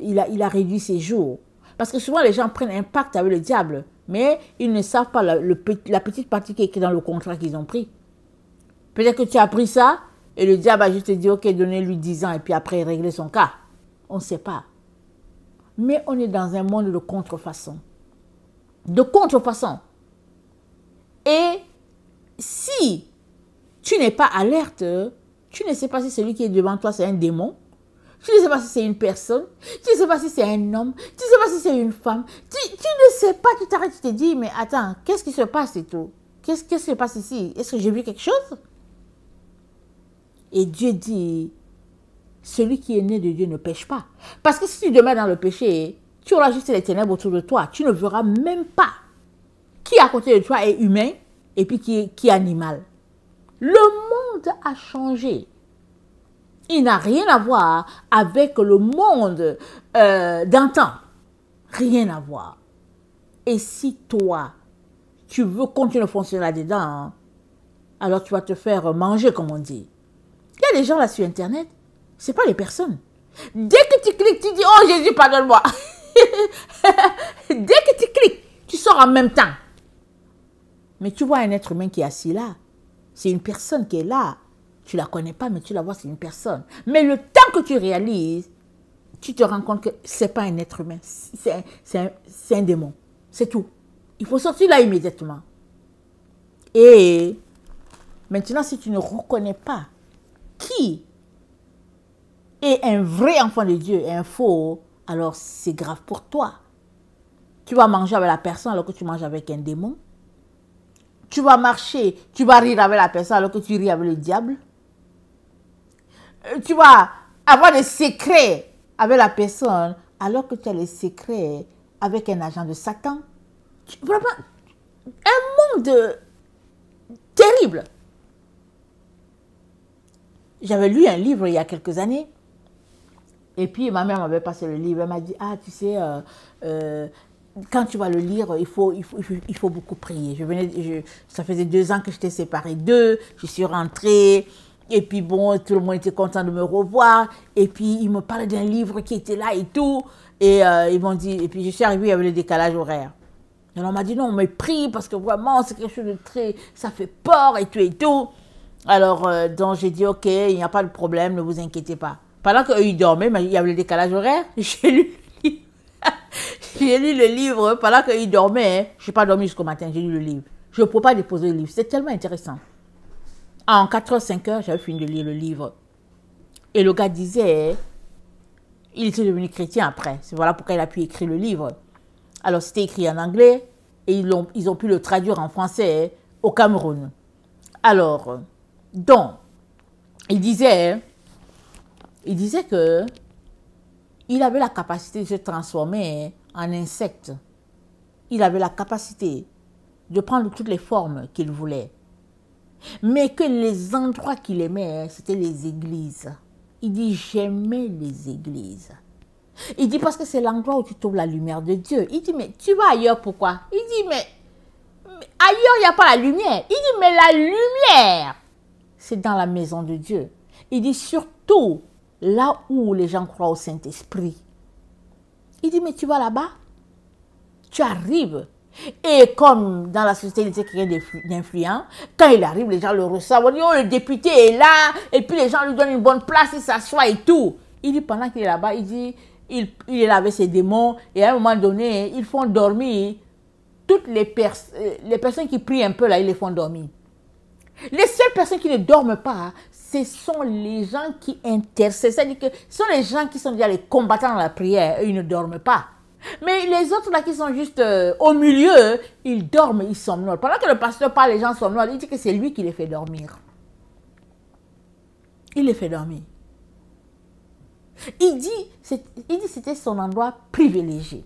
Il a réduit ses jours. Parce que souvent les gens prennent un pacte avec le diable, mais ils ne savent pas la petite partie qui est écrite dans le contrat qu'ils ont pris. Peut-être que tu as pris ça et le diable a juste dit ok, donnez-lui 10 ans et puis après régler son cas. On ne sait pas. Mais on est dans un monde de contrefaçon. De contrefaçon. Et si tu n'es pas alerte, tu ne sais pas si celui qui est devant toi c'est un démon. Tu ne sais pas si c'est une personne. Tu ne sais pas si c'est un homme. Tu ne sais pas si c'est une femme. Tu ne sais pas, tu t'arrêtes, tu te dis, mais attends, qu'est-ce qui se passe et tout? Qu'est-ce qui se passe ici? Est-ce que j'ai vu quelque chose? Et Dieu dit, celui qui est né de Dieu ne pêche pas. Parce que si tu demeures dans le péché, tu auras juste les ténèbres autour de toi. Tu ne verras même pas qui à côté de toi est humain et puis qui est animal. Le monde a changé. Il n'a rien à voir avec le monde d'antan. Rien à voir. Et si toi, tu veux continuer à fonctionner là-dedans, alors tu vas te faire manger, comme on dit. Il y a des gens là sur Internet, ce n'est pas les personnes. Dès que tu cliques, tu dis, oh Jésus, pardonne-moi. Dès que tu cliques, tu sors en même temps. Mais tu vois un être humain qui est assis là. C'est une personne qui est là. Tu ne la connais pas, mais tu la vois, c'est une personne. Mais le temps que tu réalises, tu te rends compte que ce n'est pas un être humain. C'est un démon. C'est tout. Il faut sortir là immédiatement. Et maintenant, si tu ne reconnais pas qui et un vrai enfant de Dieu et un faux, alors c'est grave pour toi. Tu vas manger avec la personne alors que tu manges avec un démon. Tu vas marcher, tu vas rire avec la personne alors que tu ris avec le diable. Tu vas avoir des secrets avec la personne alors que tu as les secrets avec un agent de Satan. Vraiment, un monde terrible. J'avais lu un livre il y a quelques années. Et puis ma mère m'avait passé le livre. Elle m'a dit, ah tu sais, quand tu vas le lire, il faut beaucoup prier. Ça faisait 2 ans que j'étais séparée d'eux. Je suis rentrée. Et puis bon, tout le monde était content de me revoir. Et puis ils me parlaient d'un livre qui était là et tout. Et ils m'ont dit, et puis je suis arrivée avec le décalage horaire. Alors on m'a dit non, mais prie parce que vraiment c'est quelque chose de très, ça fait peur et tout et tout. Alors donc j'ai dit ok, il n'y a pas de problème, ne vous inquiétez pas. Pendant qu'eux ils dormaient, mais il y avait le décalage horaire, j'ai lu le livre. J'ai lu le livre pendant qu'ils dormaient. Je n'ai pas dormi jusqu'au matin, j'ai lu le livre. Je ne peux pas déposer le livre, c'est tellement intéressant. En 4h, 5h, j'avais fini de lire le livre. Et le gars disait, il était devenu chrétien après. C'est voilà pourquoi il a pu écrire le livre. Alors c'était écrit en anglais et ils ont pu le traduire en français au Cameroun. Alors, donc, il disait que il avait la capacité de se transformer en insecte. Il avait la capacité de prendre toutes les formes qu'il voulait. Mais que les endroits qu'il aimait, c'était les églises. Il dit, j'aimais les églises. Il dit, parce que c'est l'endroit où tu trouves la lumière de Dieu. Il dit, mais tu vas ailleurs, pourquoi? Il dit, mais ailleurs, il n'y a pas la lumière. Il dit, mais la lumière, c'est dans la maison de Dieu. Il dit, surtout, là où les gens croient au Saint-Esprit. Il dit, mais tu vas là-bas, tu arrives. Et comme dans la société, il était quelqu'un d'influent, quand il arrive, les gens le reçoivent. On dit, oh, le député est là. Et puis les gens lui donnent une bonne place, il s'assoit et tout. Il dit, pendant qu'il est là-bas, il dit, il est là avec ses démons. Et à un moment donné, ils font dormir toutes les personnes qui prient un peu là, ils les font dormir. Les seules personnes qui ne dorment pas, ce sont les gens qui intercèdent. C'est-à-dire que ce sont les gens qui sont déjà les combattants dans la prière. Eux, ils ne dorment pas. Mais les autres là qui sont juste au milieu, ils dorment, ils somnolent. Pendant que le pasteur parle, les gens somnolent. Il dit que c'est lui qui les fait dormir. Il les fait dormir. Il dit que c'était son endroit privilégié.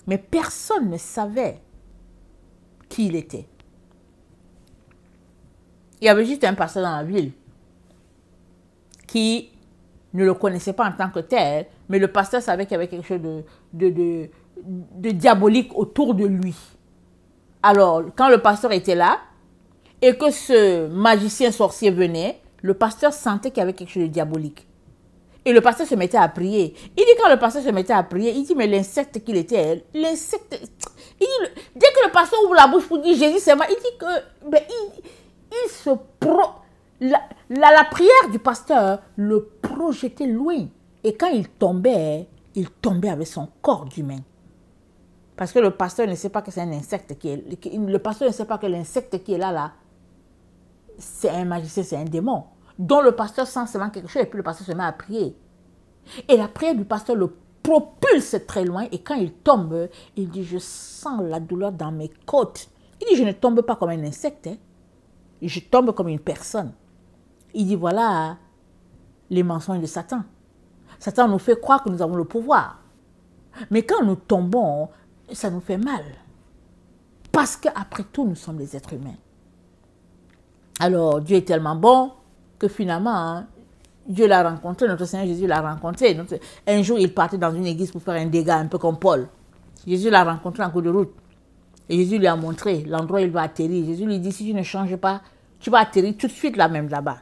Mais personne ne savait qui il était. Il y avait juste un pasteur dans la ville qui ne le connaissait pas en tant que tel, mais le pasteur savait qu'il y avait quelque chose de diabolique autour de lui. Alors, quand le pasteur était là, et que ce magicien sorcier venait, le pasteur sentait qu'il y avait quelque chose de diabolique. Et le pasteur se mettait à prier. Il dit quand le pasteur se mettait à prier, il dit mais l'insecte qu'il était, l'insecte, dès que le pasteur ouvre la bouche pour dire Jésus c'est moi, il dit que ben, il se la prière du pasteur le projetait loin. Et quand il tombait avec son corps d'humain. Parce que le pasteur ne sait pas que c'est un insecte le pasteur ne sait pas que l'insecte qui est là, c'est un magicien, c'est un démon. Dont le pasteur sent seulement quelque chose et puis le pasteur se met à prier. Et la prière du pasteur le propulse très loin et quand il tombe, il dit je sens la douleur dans mes côtes. Il dit je ne tombe pas comme un insecte, hein. Je tombe comme une personne. Il dit voilà les mensonges de Satan. Satan nous fait croire que nous avons le pouvoir. Mais quand nous tombons, ça nous fait mal. Parce qu'après tout, nous sommes des êtres humains. Alors Dieu est tellement bon que finalement, Dieu l'a rencontré, notre Seigneur Jésus l'a rencontré. Un jour, il partait dans une église pour faire un dégât, un peu comme Paul. Jésus l'a rencontré en cours de route. Et Jésus lui a montré l'endroit où il va atterrir. Jésus lui dit, si tu ne changes pas, tu vas atterrir tout de suite là même là-bas.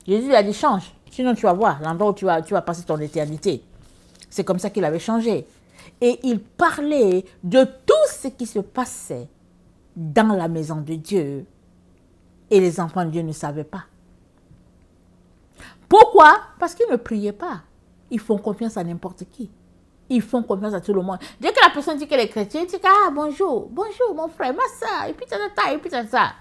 Jésus lui a dit, change, sinon tu vas voir l'endroit où tu vas passer ton éternité. C'est comme ça qu'il avait changé. Et il parlait de tout ce qui se passait dans la maison de Dieu. Et les enfants de Dieu ne savaient pas. Pourquoi? Parce qu'ils ne priaient pas. Ils font confiance à n'importe qui. Ils font confiance à tout le monde. Dès que la personne dit qu'elle est chrétienne, il dit ah bonjour, bonjour mon frère, ma soeur, et puis ça.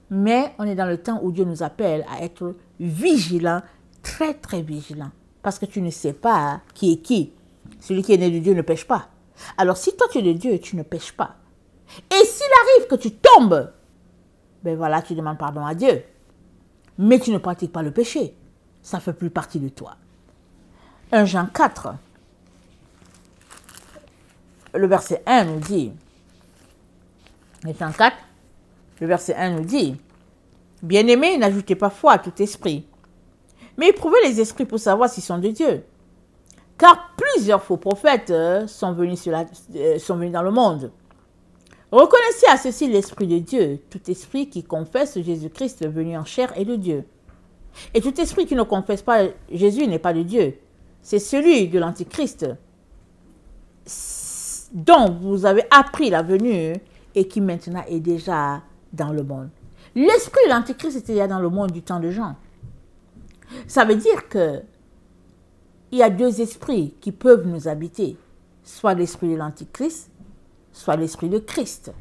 Mais on est dans le temps où Dieu nous appelle à être vigilants, très très vigilants. Parce que tu ne sais pas qui est qui. Celui qui est né de Dieu ne pêche pas. Alors si toi tu es de Dieu, tu ne pêches pas. Et s'il arrive que tu tombes, ben voilà, tu demandes pardon à Dieu. Mais tu ne pratiques pas le péché. Ça ne fait plus partie de toi. 1 Jean 4, le verset 1 nous dit, 1 Jean 4, le verset 1 nous dit, « Bien-aimés, n'ajoutez pas foi à tout esprit, mais éprouvez les esprits pour savoir s'ils sont de Dieu. Car plusieurs faux prophètes sont venus dans le monde. Reconnaissez à ceci l'Esprit de Dieu, tout esprit qui confesse Jésus-Christ venu en chair est de Dieu. Et tout esprit qui ne confesse pas Jésus n'est pas de Dieu. C'est celui de l'Antichrist, dont vous avez appris la venue et qui maintenant est déjà dans le monde. » L'esprit de l'Antichrist était déjà dans le monde du temps de Jean. Ça veut dire que il y a deux esprits qui peuvent nous habiter, soit l'esprit de l'Antichrist, soit l'esprit de Christ.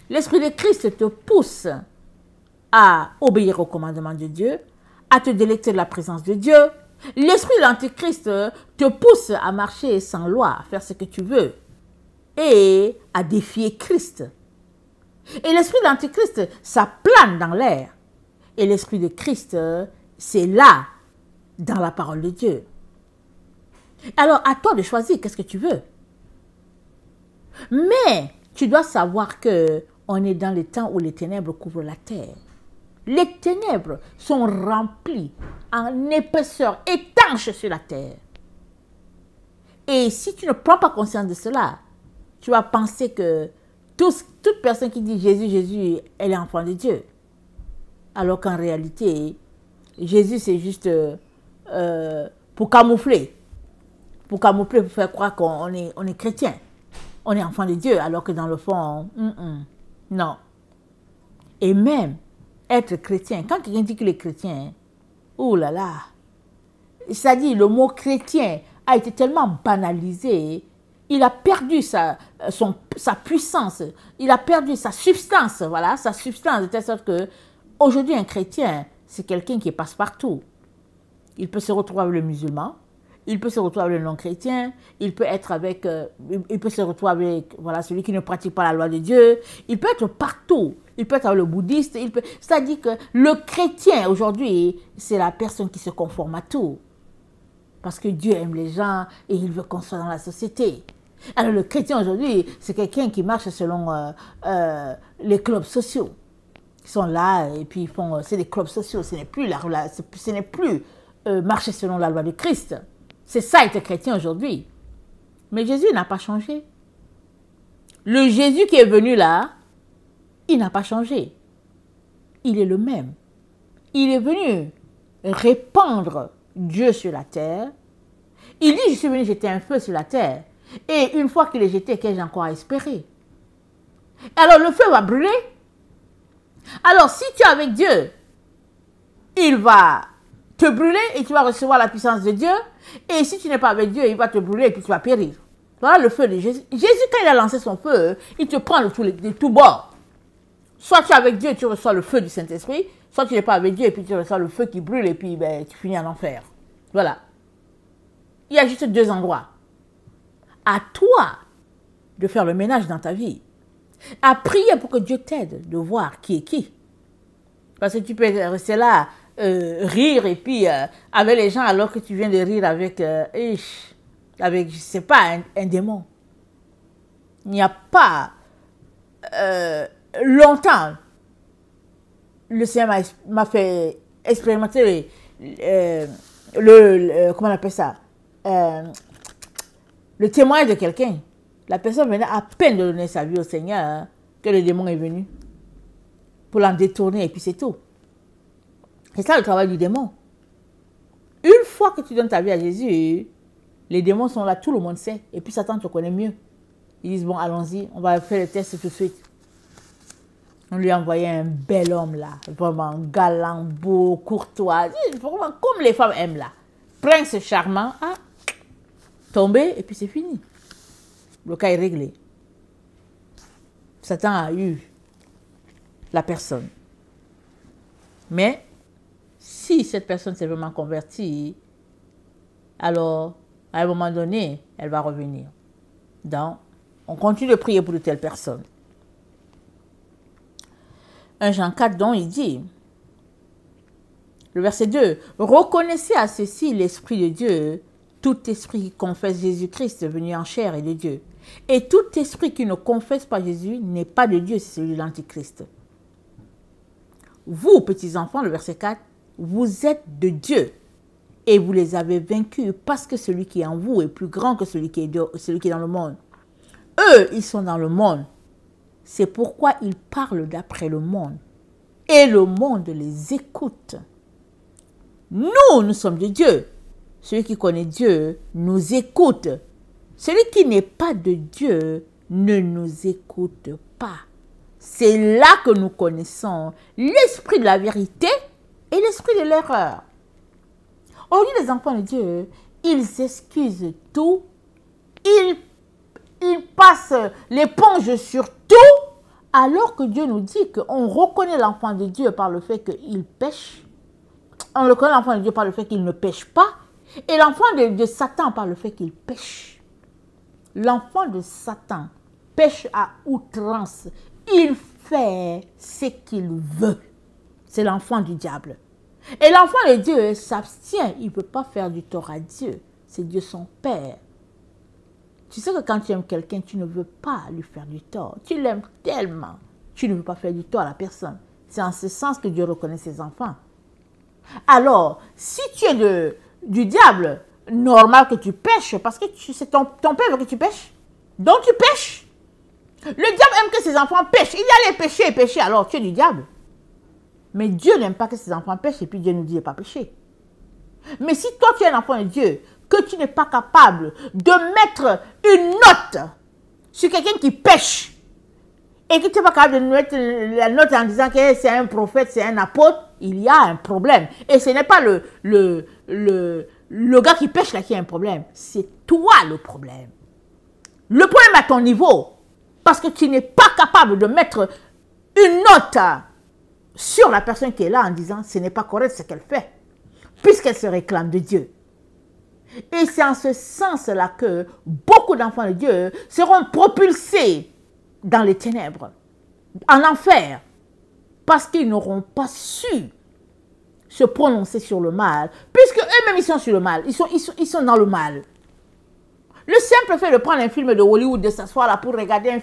L'esprit de Christ te pousse à obéir au commandement de Dieu, à te délecter de la présence de Dieu. L'esprit de l'Antichrist te pousse à marcher sans loi, à faire ce que tu veux et à défier Christ. Et l'esprit de l'Antichrist, ça plane dans l'air. Et l'esprit de Christ, c'est là, dans la parole de Dieu. Alors, à toi de choisir qu'est-ce que tu veux. Mais, tu dois savoir qu'on est dans les temps où les ténèbres couvrent la terre. Les ténèbres sont remplies en épaisseur étanche sur la terre. Et si tu ne prends pas conscience de cela, tu vas penser que toute personne qui dit Jésus, Jésus, elle est enfant de Dieu. Alors qu'en réalité, Jésus, c'est juste pour camoufler. Pour camoufler, pour faire croire qu'on est chrétien. On est enfant de Dieu, alors que dans le fond, non. Et même, être chrétien, quand quelqu'un dit qu'il est chrétien, oh là là, c'est-à-dire le mot chrétien a été tellement banalisé, il a perdu sa puissance, il a perdu sa substance, voilà, sa substance, de telle sorte que aujourd'hui un chrétien, c'est quelqu'un qui passe partout. Il peut se retrouver avec le musulman, il peut se retrouver avec le non-chrétien, il peut être avec, il peut se retrouver avec, voilà, celui qui ne pratique pas la loi de Dieu, il peut être partout, il peut être avec le bouddhiste, c'est-à-dire que le chrétien aujourd'hui, c'est la personne qui se conforme à tout. Parce que Dieu aime les gens et il veut qu'on soit dans la société. Alors le chrétien aujourd'hui, c'est quelqu'un qui marche selon les clubs sociaux. Ils sont là et puis ils font, c'est des clubs sociaux, ce n'est plus, marcher selon la loi de Christ. C'est ça être chrétien aujourd'hui. Mais Jésus n'a pas changé. Le Jésus qui est venu là, il n'a pas changé. Il est le même. Il est venu répandre Dieu sur la terre. Il dit, je suis venu jeter un feu sur la terre. Et une fois qu'il est jeté, qu'ai-je encore à espérer? Alors le feu va brûler. Alors si tu es avec Dieu, il va te brûler et tu vas recevoir la puissance de Dieu. Et si tu n'es pas avec Dieu, il va te brûler et puis tu vas périr. Voilà le feu de Jésus. Jésus, quand il a lancé son feu, il te prend de tous bords. Soit tu es avec Dieu et tu reçois le feu du Saint-Esprit, soit tu n'es pas avec Dieu et puis tu reçois le feu qui brûle et puis tu finis en enfer. Voilà. Il y a juste deux endroits. À toi de faire le ménage dans ta vie. À prier pour que Dieu t'aide de voir qui est qui. Parce que tu peux rester là, rire et puis avec les gens alors que tu viens de rire avec, je sais pas, un démon. Il n'y a pas longtemps, le Seigneur m'a fait expérimenter comment on appelle ça, le témoignage de quelqu'un. La personne venait à peine de donner sa vie au Seigneur que le démon est venu pour l'en détourner et puis c'est tout. C'est ça le travail du démon. Une fois que tu donnes ta vie à Jésus, les démons sont là, tout le monde sait. Et puis Satan te connaît mieux. Ils disent, bon, allons-y, on va faire le test tout de suite. On lui a envoyé un bel homme là, vraiment galant, beau, courtois, vraiment comme les femmes aiment là. Prince charmant, tombé et puis c'est fini. Le cas est réglé. Satan a eu la personne. Mais si cette personne s'est vraiment convertie, alors à un moment donné, elle va revenir. Donc, on continue de prier pour de telles personnes. 1 Jean 4, donc, il dit, le verset 2, « Reconnaissez à ceci l'Esprit de Dieu, tout esprit qui confesse Jésus-Christ venu en chair est de Dieu. Et tout esprit qui ne confesse pas Jésus n'est pas de Dieu, c'est celui de l'Antichrist. Vous, petits-enfants, le verset 4, vous êtes de Dieu et vous les avez vaincus parce que celui qui est en vous est plus grand que celui qui est dans le monde. Eux, ils sont dans le monde. C'est pourquoi ils parlent d'après le monde. Et le monde les écoute. Nous sommes de Dieu. Celui qui connaît Dieu nous écoute. Celui qui n'est pas de Dieu ne nous écoute pas. C'est là que nous connaissons l'esprit de la vérité et l'esprit de l'erreur. Aujourd'hui, les enfants de Dieu, ils excusent tout. Ils passent l'éponge sur tout, alors que Dieu nous dit qu'on reconnaît l'enfant de Dieu par le fait qu'il pêche. On reconnaît l'enfant de Dieu par le fait qu'il ne pêche pas. Et l'enfant de Satan par le fait qu'il pêche. L'enfant de Satan pêche à outrance. Il fait ce qu'il veut. C'est l'enfant du diable. Et l'enfant de Dieu s'abstient. Il ne peut pas faire du tort à Dieu. C'est Dieu son Père. Tu sais que quand tu aimes quelqu'un, tu ne veux pas lui faire du tort. Tu l'aimes tellement. Tu ne veux pas faire du tort à la personne. C'est en ce sens que Dieu reconnaît ses enfants. Alors, si tu es du diable, normal que tu pêches, parce que c'est ton père veut que tu pêches. Donc tu pêches. Le diable aime que ses enfants pêchent. Il y a les péchés et pécher, alors tu es du diable. Mais Dieu n'aime pas que ses enfants pêchent et puis Dieu nous dit de ne pas pécher. Mais si toi tu es un enfant de Dieu, que tu n'es pas capable de mettre une note sur quelqu'un qui pêche, et que tu n'es pas capable de mettre la note en disant que c'est un prophète, c'est un apôtre, il y a un problème. Et ce n'est pas le gars qui pêche là qui a un problème. C'est toi le problème. Le problème à ton niveau. Parce que tu n'es pas capable de mettre une note sur la personne qui est là en disant ce n'est pas correct ce qu'elle fait. Puisqu'elle se réclame de Dieu. Et c'est en ce sens-là que beaucoup d'enfants de Dieu seront propulsés dans les ténèbres, en enfer, parce qu'ils n'auront pas su se prononcer sur le mal, puisque eux-mêmes ils sont sur le mal, ils sont dans le mal. Le simple fait de prendre un film de Hollywood, de s'asseoir là pour regarder un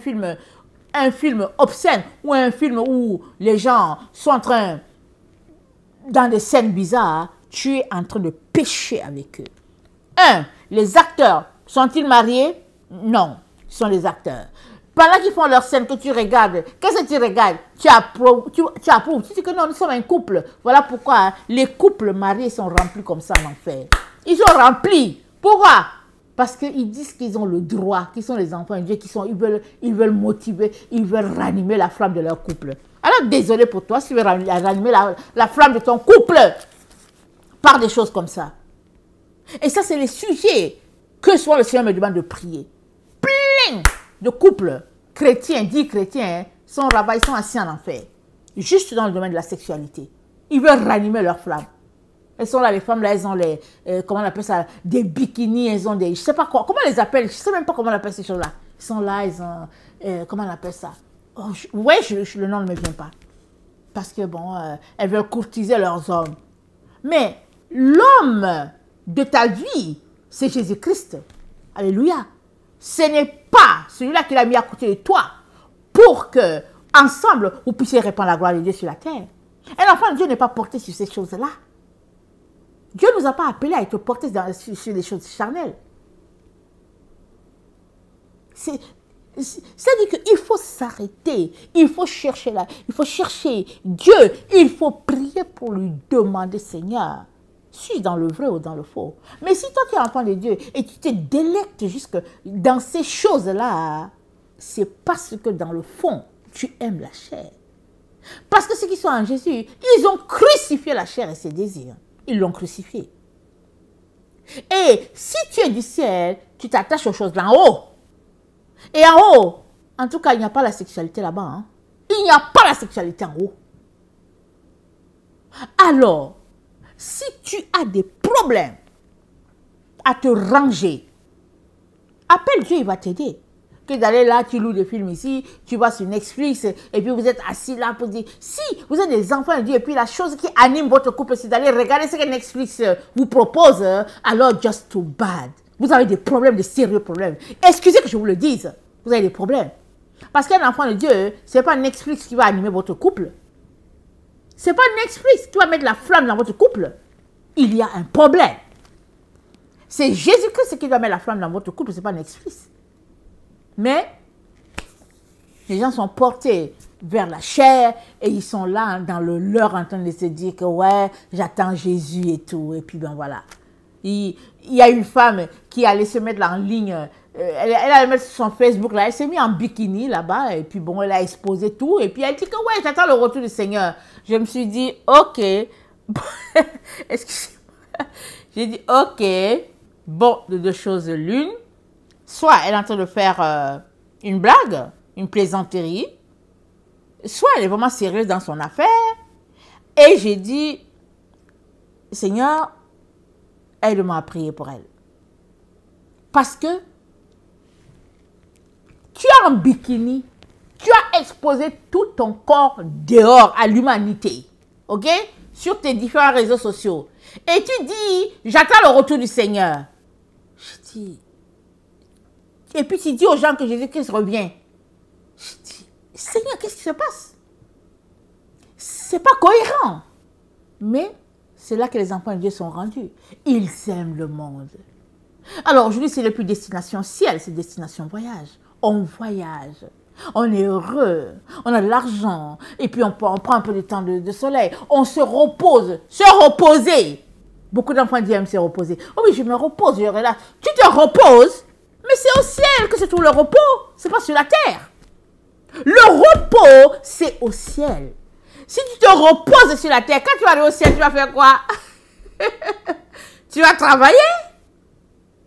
film obscène, ou un film où les gens sont en train, dans des scènes bizarres, tu es en train de pécher avec eux. Les acteurs, sont-ils mariés? Non, ils sont des acteurs. Pendant qu'ils font leur scène que tu regardes, qu'est-ce que tu regardes? Tu approuves. Tu dis que non, nous sommes un couple. Voilà pourquoi les couples mariés sont remplis comme ça en enfer. Ils sont remplis. Pourquoi? Parce qu'ils disent qu'ils ont le droit, qu'ils sont les enfants de Dieu, ils veulent motiver, ils veulent ranimer la flamme de leur couple. Alors désolé pour toi si tu veux ranimer la flamme de ton couple par des choses comme ça. Et ça, c'est les sujets que soit le Seigneur me demande de prier. Plein de couples chrétiens, dits chrétiens, sont là-bas, ils sont assis en enfer. Juste dans le domaine de la sexualité. Ils veulent ranimer leur flamme. Elles sont là, les femmes là, elles ont les, comment on appelle ça, des bikinis, elles ont des, je sais pas quoi, comment on les appelle, je sais même pas comment on appelle ces choses-là. Ils sont là, ils ont, comment on appelle ça. Oh, ouais, le nom ne me vient pas. Parce que bon, elles veulent courtiser leurs hommes. Mais l'homme de ta vie, c'est Jésus-Christ. Alléluia. Ce n'est pas celui-là qui l'a mis à côté de toi pour que, ensemble, vous puissiez répandre la gloire de Dieu sur la terre. Un enfant de Dieu n'est pas porté sur ces choses-là. Dieu ne nous a pas appelés à être portés sur des choses charnelles. C'est-à-dire qu'il faut s'arrêter, il faut chercher là, il faut chercher Dieu, il faut prier pour lui demander, Seigneur, suis-je dans le vrai ou dans le faux? Mais si toi tu es enfant de Dieu et tu te délectes jusque dans ces choses-là, c'est parce que dans le fond, tu aimes la chair. Parce que ceux qui sont en Jésus, ils ont crucifié la chair et ses désirs. Ils l'ont crucifié. Et si tu es du ciel, tu t'attaches aux choses d'en haut. Et en haut, en tout cas, il n'y a pas la sexualité là-bas. Hein? Il n'y a pas la sexualité en haut. Alors, si tu as des problèmes à te ranger. Appelle Dieu, il va t'aider. Que d'aller là, tu loues des films ici, tu vas sur Netflix, et puis vous êtes assis là pour dire, si vous êtes des enfants de Dieu, et puis la chose qui anime votre couple, c'est d'aller regarder ce que Netflix vous propose, alors just too bad. Vous avez des problèmes, des sérieux problèmes. Excusez que je vous le dise, vous avez des problèmes. Parce qu'un enfant de Dieu, ce n'est pas Netflix qui va animer votre couple. Ce n'est pas Netflix qui va mettre la flamme dans votre couple. Il y a un problème. C'est Jésus-Christ qui doit mettre la flamme dans votre couple, ce n'est pas Netflix. Mais les gens sont portés vers la chair et ils sont là dans le leur en train de se dire que ouais, j'attends Jésus et tout. Et puis ben voilà. Il y a une femme qui allait se mettre là en ligne, elle allait mettre sur son Facebook, là, elle s'est mise en bikini là-bas et puis bon, elle a exposé tout. Et puis elle dit que ouais, j'attends le retour du Seigneur. Je me suis dit, ok, excusez-moi, j'ai dit ok, bon, de deux choses l'une. Soit elle est en train de faire une blague, une plaisanterie, soit elle est vraiment sérieuse dans son affaire. Et j'ai dit, Seigneur, aide-moi à prier pour elle. Parce que tu es en bikini, tu as exposé tout ton corps dehors à l'humanité, ok? Sur tes différents réseaux sociaux. Et tu dis, j'attends le retour du Seigneur. Je dis... Et puis tu dis aux gens que Jésus-Christ revient. Je dis, Seigneur, qu'est-ce qui se passe? C'est pas cohérent. Mais c'est là que les enfants de Dieu sont rendus. Ils aiment le monde. Alors aujourd'hui, c'est le plus destination ciel, c'est destination voyage. On voyage. On est heureux. On a de l'argent. Et puis on prend un peu de temps de soleil. On se repose. Se reposer. Beaucoup d'enfants disent aiment se reposer. Oh oui, je me repose, je relaxe. Tu te reposes. Mais c'est au ciel que se trouve le repos, c'est pas sur la terre. Le repos, c'est au ciel. Si tu te reposes sur la terre, quand tu vas aller au ciel, tu vas faire quoi? Tu vas travailler?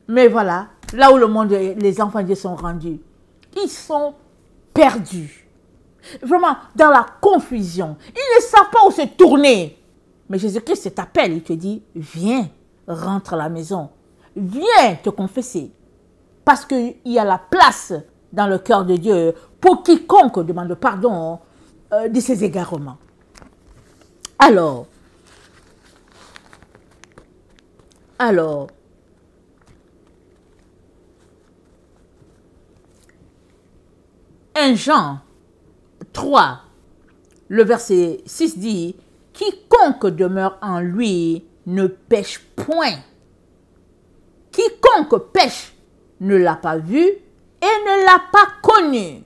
Mais voilà, là où le monde, les enfants de Dieu sont rendus, ils sont perdus. Vraiment, dans la confusion. Ils ne savent pas où se tourner. Mais Jésus-Christ t'appelle, il te dit, viens, rentre à la maison. Viens te confesser. Parce qu'il y a la place dans le cœur de Dieu pour quiconque demande pardon de ses égarements. Alors, 1 Jean 3, le verset 6 dit, « Quiconque demeure en lui ne pêche point. Quiconque pêche ne l'a pas vu et ne l'a pas connu. »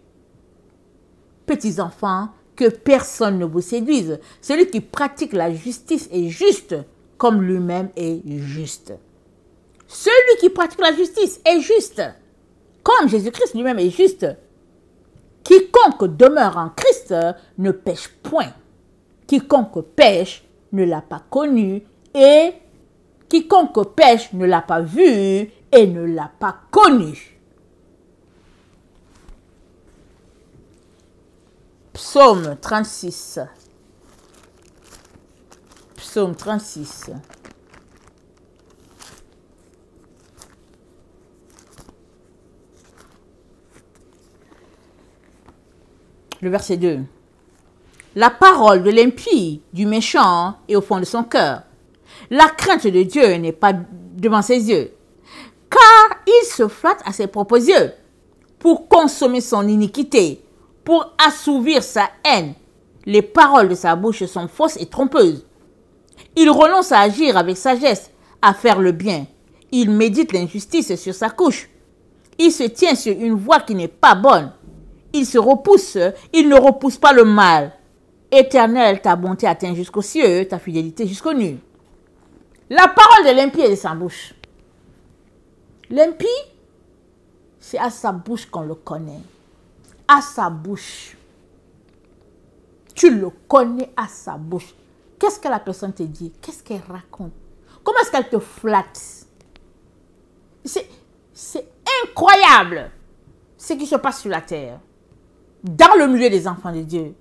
Petits enfants, que personne ne vous séduise. Celui qui pratique la justice est juste, comme lui-même est juste. Celui qui pratique la justice est juste, comme Jésus-Christ lui-même est juste. Quiconque demeure en Christ ne pêche point. Quiconque pêche ne l'a pas connu et quiconque pêche ne l'a pas vu et ne l'a pas connu. Psaume 36. Psaume 36. Le verset 2. La parole de l'impie, du méchant, est au fond de son cœur. La crainte de Dieu n'est pas devant ses yeux. Car il se flatte à ses propres yeux pour consommer son iniquité, pour assouvir sa haine. Les paroles de sa bouche sont fausses et trompeuses. Il renonce à agir avec sagesse, à faire le bien. Il médite l'injustice sur sa couche. Il se tient sur une voie qui n'est pas bonne. Il se repousse, il ne repousse pas le mal. Éternel, ta bonté atteint jusqu'aux cieux, ta fidélité jusqu'aux nues. La parole de l'impie est de sa bouche. L'impie, c'est à sa bouche qu'on le connaît. À sa bouche. Tu le connais à sa bouche. Qu'est-ce que la personne te dit? Qu'est-ce qu'elle raconte? Comment est-ce qu'elle te flatte? C'est incroyable ce qui se passe sur la terre, dans le milieu des enfants de Dieu.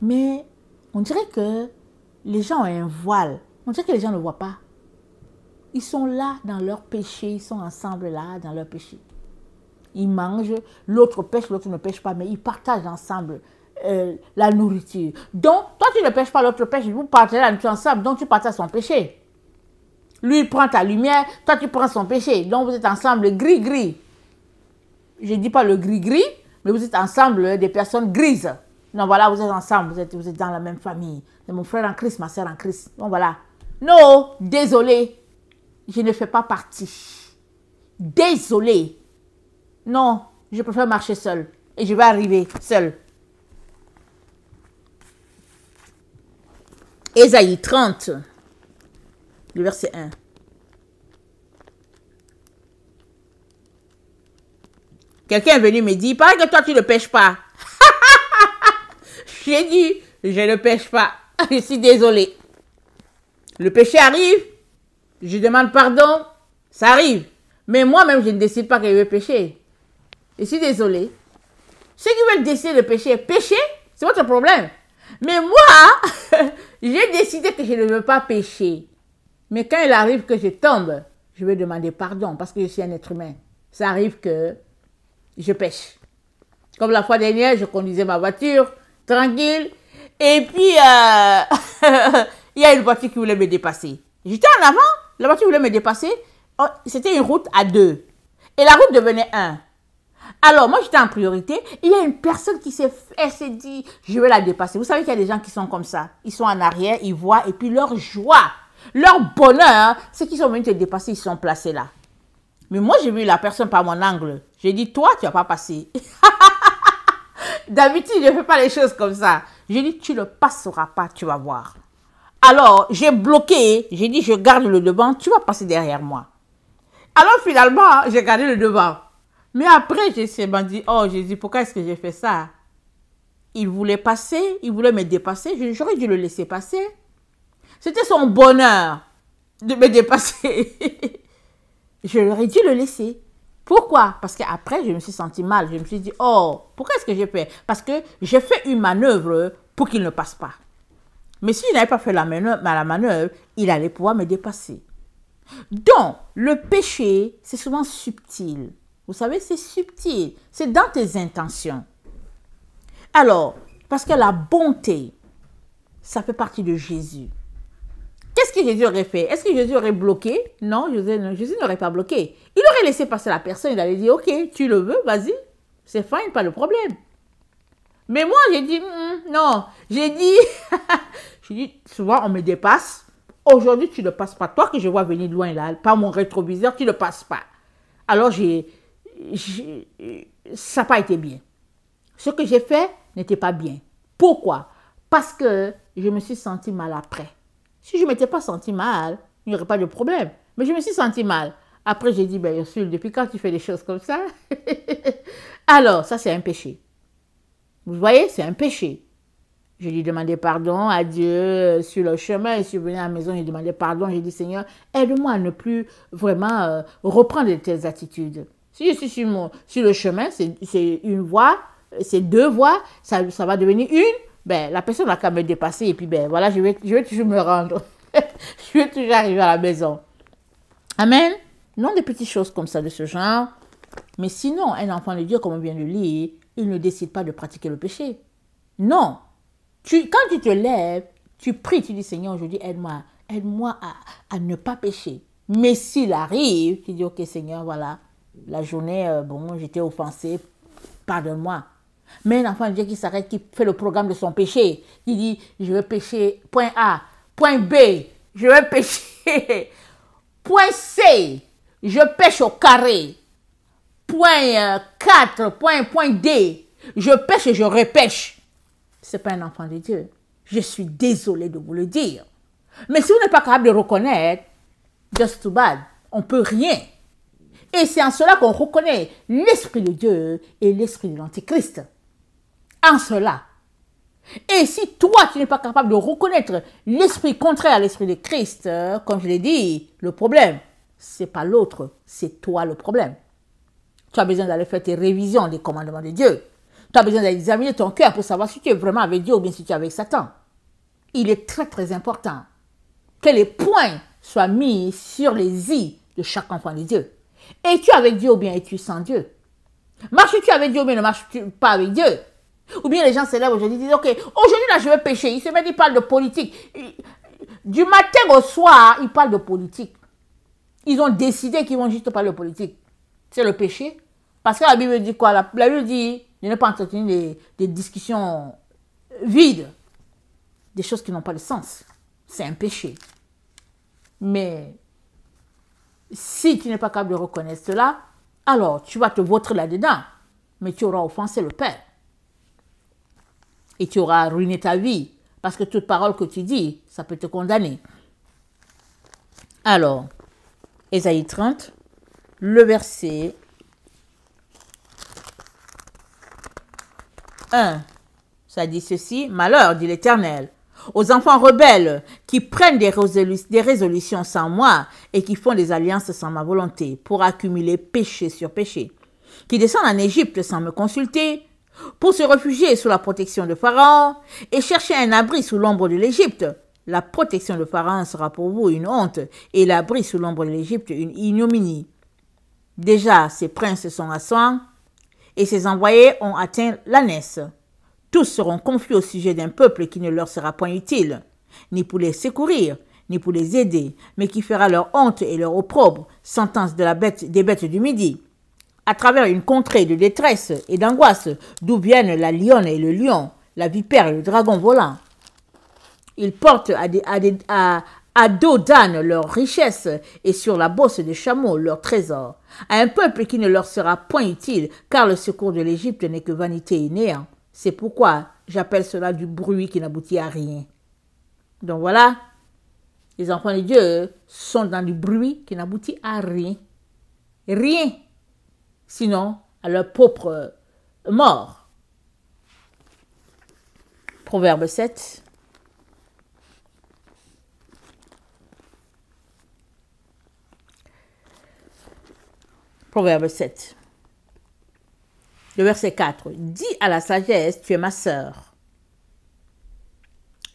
Mais on dirait que les gens ont un voile. On dirait que les gens ne voient pas. Ils sont là dans leur péché, ils sont ensemble là dans leur péché. Ils mangent, l'autre pêche, l'autre ne pêche pas, mais ils partagent ensemble la nourriture. Donc, toi tu ne pêches pas, l'autre pêche, vous partagez la nourriture ensemble, donc tu partages son péché. Lui, il prend ta lumière, toi tu prends son péché. Donc vous êtes ensemble gris-gris. Je ne dis pas le gris-gris, mais vous êtes ensemble des personnes grises. Non, voilà, vous êtes ensemble, vous êtes dans la même famille. C'est mon frère en Christ, ma soeur en Christ. Donc voilà. Non, désolé, je ne fais pas partie. Désolé. Non, je préfère marcher seul. Et je vais arriver seul. Ésaïe 30, le verset 1. Quelqu'un est venu me dire, paraît que toi tu ne pêches pas. J'ai dit, je ne pêche pas. Je suis désolée. Le péché arrive, je demande pardon, ça arrive. Mais moi-même, je ne décide pas que je vais pécher. Je suis désolée. Ceux qui veulent décider de pécher, pécher, c'est votre problème. Mais moi, j'ai décidé que je ne veux pas pécher. Mais quand il arrive que je tombe, je vais demander pardon parce que je suis un être humain. Ça arrive que je pêche. Comme la fois dernière, je conduisais ma voiture, tranquille. Et puis, il y a une voiture qui voulait me dépasser. J'étais en avant, la voiture voulait me dépasser. Oh, c'était une route à 2. Et la route devenait 1. Alors, moi, j'étais en priorité. Et il y a une personne qui s'est dit, je vais la dépasser. Vous savez qu'il y a des gens qui sont comme ça. Ils sont en arrière, ils voient. Et puis, leur joie, leur bonheur, c'est qu'ils sont venus te dépasser, ils sont placés là. Mais moi, j'ai vu la personne par mon angle. J'ai dit, toi, tu vas pas passer. D'habitude, je ne fais pas les choses comme ça. J'ai dit, tu ne passeras pas, tu vas voir. Alors, j'ai bloqué. J'ai dit, je garde le devant, tu vas passer derrière moi. Alors, finalement, j'ai gardé le devant. Mais après, j'ai dit, oh Jésus, pourquoi est-ce que j'ai fait ça? Il voulait passer, il voulait me dépasser. J'aurais dû le laisser passer. C'était son bonheur de me dépasser. Je l'aurais dû le laisser. Pourquoi? Parce qu'après, je me suis senti mal. Je me suis dit, oh, pourquoi est-ce que j'ai fait? Parce que j'ai fait une manœuvre pour qu'il ne passe pas. Mais si je n'avais pas fait la manœuvre, il allait pouvoir me dépasser. Donc, le péché, c'est souvent subtil. Vous savez, c'est subtil. C'est dans tes intentions. Alors, parce que la bonté, ça fait partie de Jésus. Qu'est-ce que Jésus aurait fait? Est-ce que Jésus aurait bloqué? Non, Jésus n'aurait pas bloqué. Il aurait laissé passer la personne. Il allait dire, ok, tu le veux, vas-y. C'est fine, pas de problème. Mais moi, j'ai dit, non. J'ai dit, souvent, on me dépasse. Aujourd'hui, tu ne passes pas. Toi que je vois venir de loin là, par mon rétroviseur, tu ne passes pas. Alors, ça n'a pas été bien. Ce que j'ai fait n'était pas bien. Pourquoi? Parce que je me suis senti mal après. Si je ne m'étais pas senti mal, il n'y aurait pas de problème. Mais je me suis senti mal. Après, j'ai dit, ben Ursule, depuis quand tu fais des choses comme ça? Alors, ça, c'est un péché. Vous voyez, c'est un péché. Je lui demandais pardon à Dieu sur le chemin. Je suis venue à la maison, j'ai demandé pardon. J'ai dit, Seigneur, aide-moi à ne plus vraiment reprendre de telles attitudes. Si je suis sur le chemin, c'est une voie, c'est 2 voies, ça va devenir une. Ben, la personne n'a qu'à me dépasser et puis ben voilà, je vais toujours me rendre. Je vais toujours arriver à la maison. Amen. Non des petites choses comme ça de ce genre. Mais sinon, un enfant de Dieu, comme on vient de lire, il ne décide pas de pratiquer le péché. Non. Quand tu te lèves, tu pries, tu dis Seigneur, aujourd'hui aide-moi à ne pas pécher. Mais s'il arrive, tu dis ok Seigneur, voilà, la journée, bon, j'étais offensé, pardonne-moi. Mais un enfant de Dieu qui s'arrête, qui fait le programme de son péché, qui dit, je vais pécher point A, point B, je vais pécher point C, je pêche au carré, point 4, point D, je pêche et je repêche. Ce n'est pas un enfant de Dieu. Je suis désolée de vous le dire. Mais si vous n'êtes pas capable de reconnaître, just too bad, on ne peut rien. Et c'est en cela qu'on reconnaît l'Esprit de Dieu et l'Esprit de l'Antichrist. En cela. Et si toi, tu n'es pas capable de reconnaître l'esprit contraire à l'esprit de Christ, comme je l'ai dit, le problème, ce n'est pas l'autre, c'est toi le problème. Tu as besoin d'aller faire tes révisions des commandements de Dieu. Tu as besoin d'aller examiner ton cœur pour savoir si tu es vraiment avec Dieu ou bien si tu es avec Satan. Il est très très important que les points soit mis sur les i de chaque enfant de Dieu. Es-tu avec Dieu ou bien es-tu sans Dieu? Marches-tu avec Dieu ou bien ne marches-tu pas avec Dieu? Ou bien les gens se lèvent aujourd'hui et disent, ok, aujourd'hui là je vais pécher. Ils se mettent, ils parlent de politique. Du matin au soir, ils parlent de politique. Ils ont décidé qu'ils vont juste parler de politique. C'est le péché. Parce que la Bible dit quoi? La Bible dit de ne pas entretenir des discussions vides. Des choses qui n'ont pas de sens. C'est un péché. Mais si tu n'es pas capable de reconnaître cela, alors tu vas te vautrer là-dedans. Mais tu auras offensé le Père. Et tu auras ruiné ta vie. Parce que toute parole que tu dis, ça peut te condamner. Alors, Ésaïe 30, le verset 1. Ça dit ceci, malheur, dit l'Éternel, aux enfants rebelles qui prennent des résolutions sans moi et qui font des alliances sans ma volonté pour accumuler péché sur péché, qui descendent en Égypte sans me consulter, pour se réfugier sous la protection de Pharaon et chercher un abri sous l'ombre de l'Égypte. La protection de Pharaon sera pour vous une honte et l'abri sous l'ombre de l'Égypte une ignominie. Déjà, ses princes sont assoiffés et ses envoyés ont atteint l'ânesse. Tous seront confus au sujet d'un peuple qui ne leur sera point utile, ni pour les secourir, ni pour les aider, mais qui fera leur honte et leur opprobre, sentence de des bêtes du midi. À travers une contrée de détresse et d'angoisse, d'où viennent la lionne et le lion, la vipère et le dragon volant. Ils portent à dos d'âne leurs richesses et sur la bosse des chameaux leurs trésors, à un peuple qui ne leur sera point utile, car le secours de l'Égypte n'est que vanité et néant. C'est pourquoi j'appelle cela du bruit qui n'aboutit à rien. Donc voilà, les enfants de Dieu sont dans du bruit qui n'aboutit à rien. Rien. Sinon à leur propre mort. Proverbe 7. Proverbe 7. Le verset 4. Dis à la sagesse, tu es ma sœur.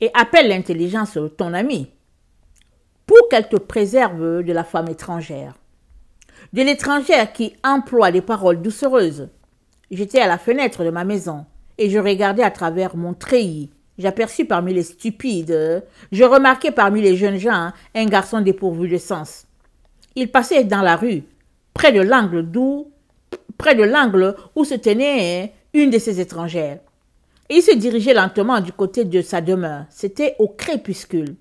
Et appelle l'intelligence ton ami, pour qu'elle te préserve de la femme étrangère. De l'étrangère qui emploie des paroles doucereuses. J'étais à la fenêtre de ma maison, et je regardais à travers mon treillis. J'aperçus parmi les stupides, je remarquai parmi les jeunes gens un garçon dépourvu de sens. Il passait dans la rue, près de l'angle où se tenait une de ces étrangères. Et il se dirigeait lentement du côté de sa demeure. C'était au crépuscule.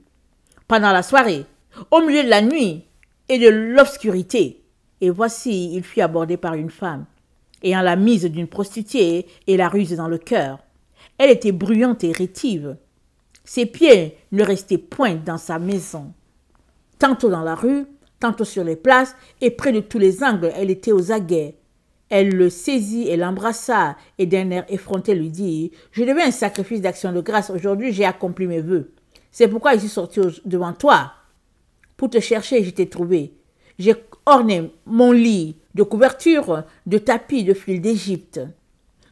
Pendant la soirée, au milieu de la nuit et de l'obscurité. Et voici, il fut abordé par une femme, ayant la mise d'une prostituée et la ruse dans le cœur. Elle était bruyante et rétive. Ses pieds ne restaient point dans sa maison. Tantôt dans la rue, tantôt sur les places, et près de tous les angles, elle était aux aguets. Elle le saisit et l'embrassa, et d'un air effronté lui dit, « Je devais un sacrifice d'action de grâce. Aujourd'hui, j'ai accompli mes vœux. C'est pourquoi je suis sorti devant toi. Pour te chercher, je t'ai trouvé. J'ai orné mon lit de couverture, de tapis, de fil d'Égypte.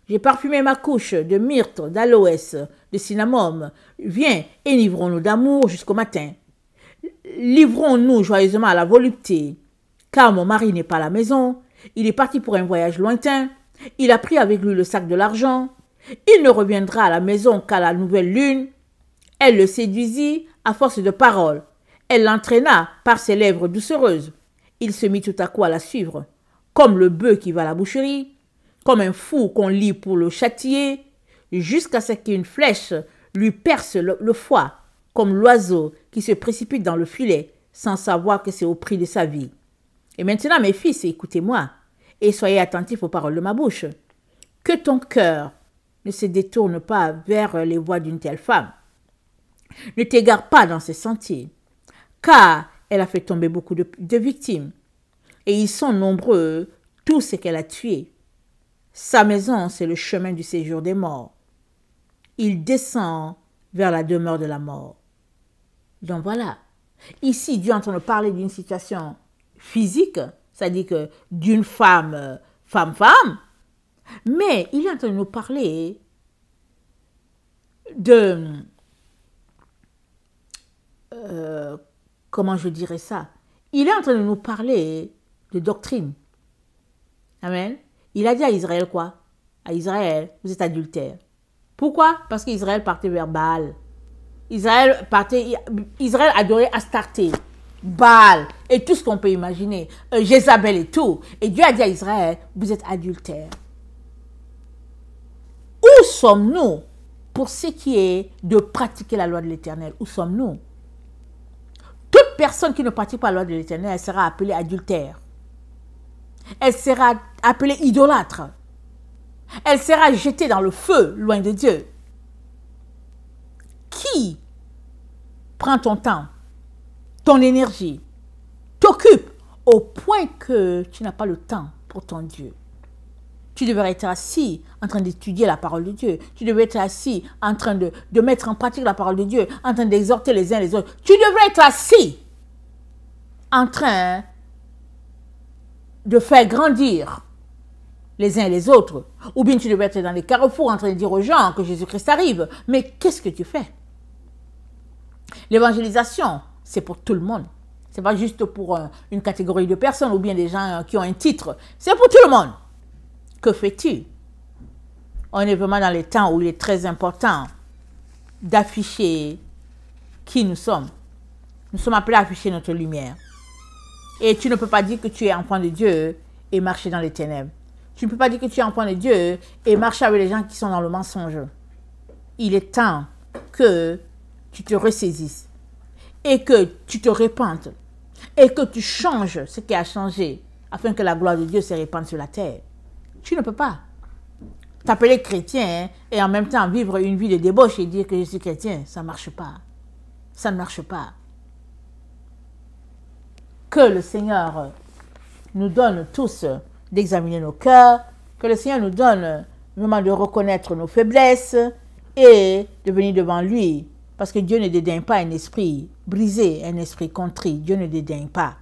J'ai parfumé ma couche de myrte, d'aloès, de cinnamome. Viens, et livrons-nous d'amour jusqu'au matin. Livrons-nous joyeusement à la volupté, car mon mari n'est pas à la maison. Il est parti pour un voyage lointain. Il a pris avec lui le sac de l'argent. Il ne reviendra à la maison qu'à la nouvelle lune. Elle le séduisit à force de paroles. Elle l'entraîna par ses lèvres doucereuses. Il se mit tout à coup à la suivre, comme le bœuf qui va à la boucherie, comme un fou qu'on lie pour le châtier, jusqu'à ce qu'une flèche lui perce le foie, comme l'oiseau qui se précipite dans le filet, sans savoir que c'est au prix de sa vie. Et maintenant, mes fils, écoutez-moi, et soyez attentifs aux paroles de ma bouche. Que ton cœur ne se détourne pas vers les voies d'une telle femme. Ne t'égare pas dans ses sentiers, car elle a fait tomber beaucoup de victimes, et ils sont nombreux, tous ceux qu'elle a tués. Sa maison, c'est le chemin du séjour des morts. Il descend vers la demeure de la mort. Donc voilà, ici Dieu est en train de parler d'une situation physique, c'est-à-dire que d'une femme, mais il est en train de nous parler de comment je dirais ça? Il est en train de nous parler de doctrine. Amen. Il a dit à Israël quoi? À Israël, vous êtes adultère. Pourquoi? Parce qu'Israël partait vers Baal. Israël adorait Astarté, Baal et tout ce qu'on peut imaginer. Jézabel et tout. Et Dieu a dit à Israël, vous êtes adultère. Où sommes-nous pour ce qui est de pratiquer la loi de l'Éternel? Où sommes-nous? Toute personne qui ne pratique pas la loi de l'Éternel, elle sera appelée adultère. Elle sera appelée idolâtre. Elle sera jetée dans le feu, loin de Dieu. Qui prend ton temps, ton énergie, t'occupe au point que tu n'as pas le temps pour ton Dieu? Tu devrais être assis en train d'étudier la parole de Dieu. Tu devrais être assis en train de mettre en pratique la parole de Dieu, en train d'exhorter les uns les autres. Tu devrais être assis en train de faire grandir les uns et les autres. Ou bien tu devrais être dans les carrefours en train de dire aux gens que Jésus-Christ arrive. Mais qu'est-ce que tu fais? L'évangélisation, c'est pour tout le monde. Ce n'est pas juste pour une catégorie de personnes ou bien des gens qui ont un titre. C'est pour tout le monde. Que fais-tu? On est vraiment dans les temps où il est très important d'afficher qui nous sommes. Nous sommes appelés à afficher notre lumière. Et tu ne peux pas dire que tu es enfant de Dieu et marcher dans les ténèbres. Tu ne peux pas dire que tu es enfant de Dieu et marcher avec les gens qui sont dans le mensonge. Il est temps que tu te ressaisisses et que tu te répandes et que tu changes ce qui a changé afin que la gloire de Dieu se répande sur la terre. Tu ne peux pas t'appeler chrétien et en même temps vivre une vie de débauche et dire que je suis chrétien. Ça ne marche pas. Ça ne marche pas. Que le Seigneur nous donne tous d'examiner nos cœurs, que le Seigneur nous donne vraiment de reconnaître nos faiblesses et de venir devant lui. Parce que Dieu ne dédaigne pas un esprit brisé, un esprit contrit. Dieu ne dédaigne pas.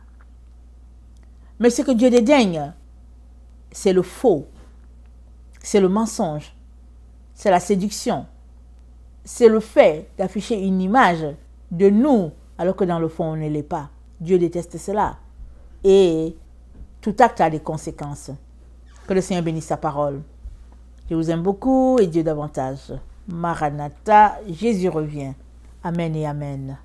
Mais ce que Dieu dédaigne, c'est le faux, c'est le mensonge, c'est la séduction, c'est le fait d'afficher une image de nous alors que dans le fond on ne l'est pas. Dieu déteste cela et tout acte a des conséquences. Que le Seigneur bénisse sa parole. Je vous aime beaucoup et Dieu davantage. Maranatha, Jésus revient. Amen et amen.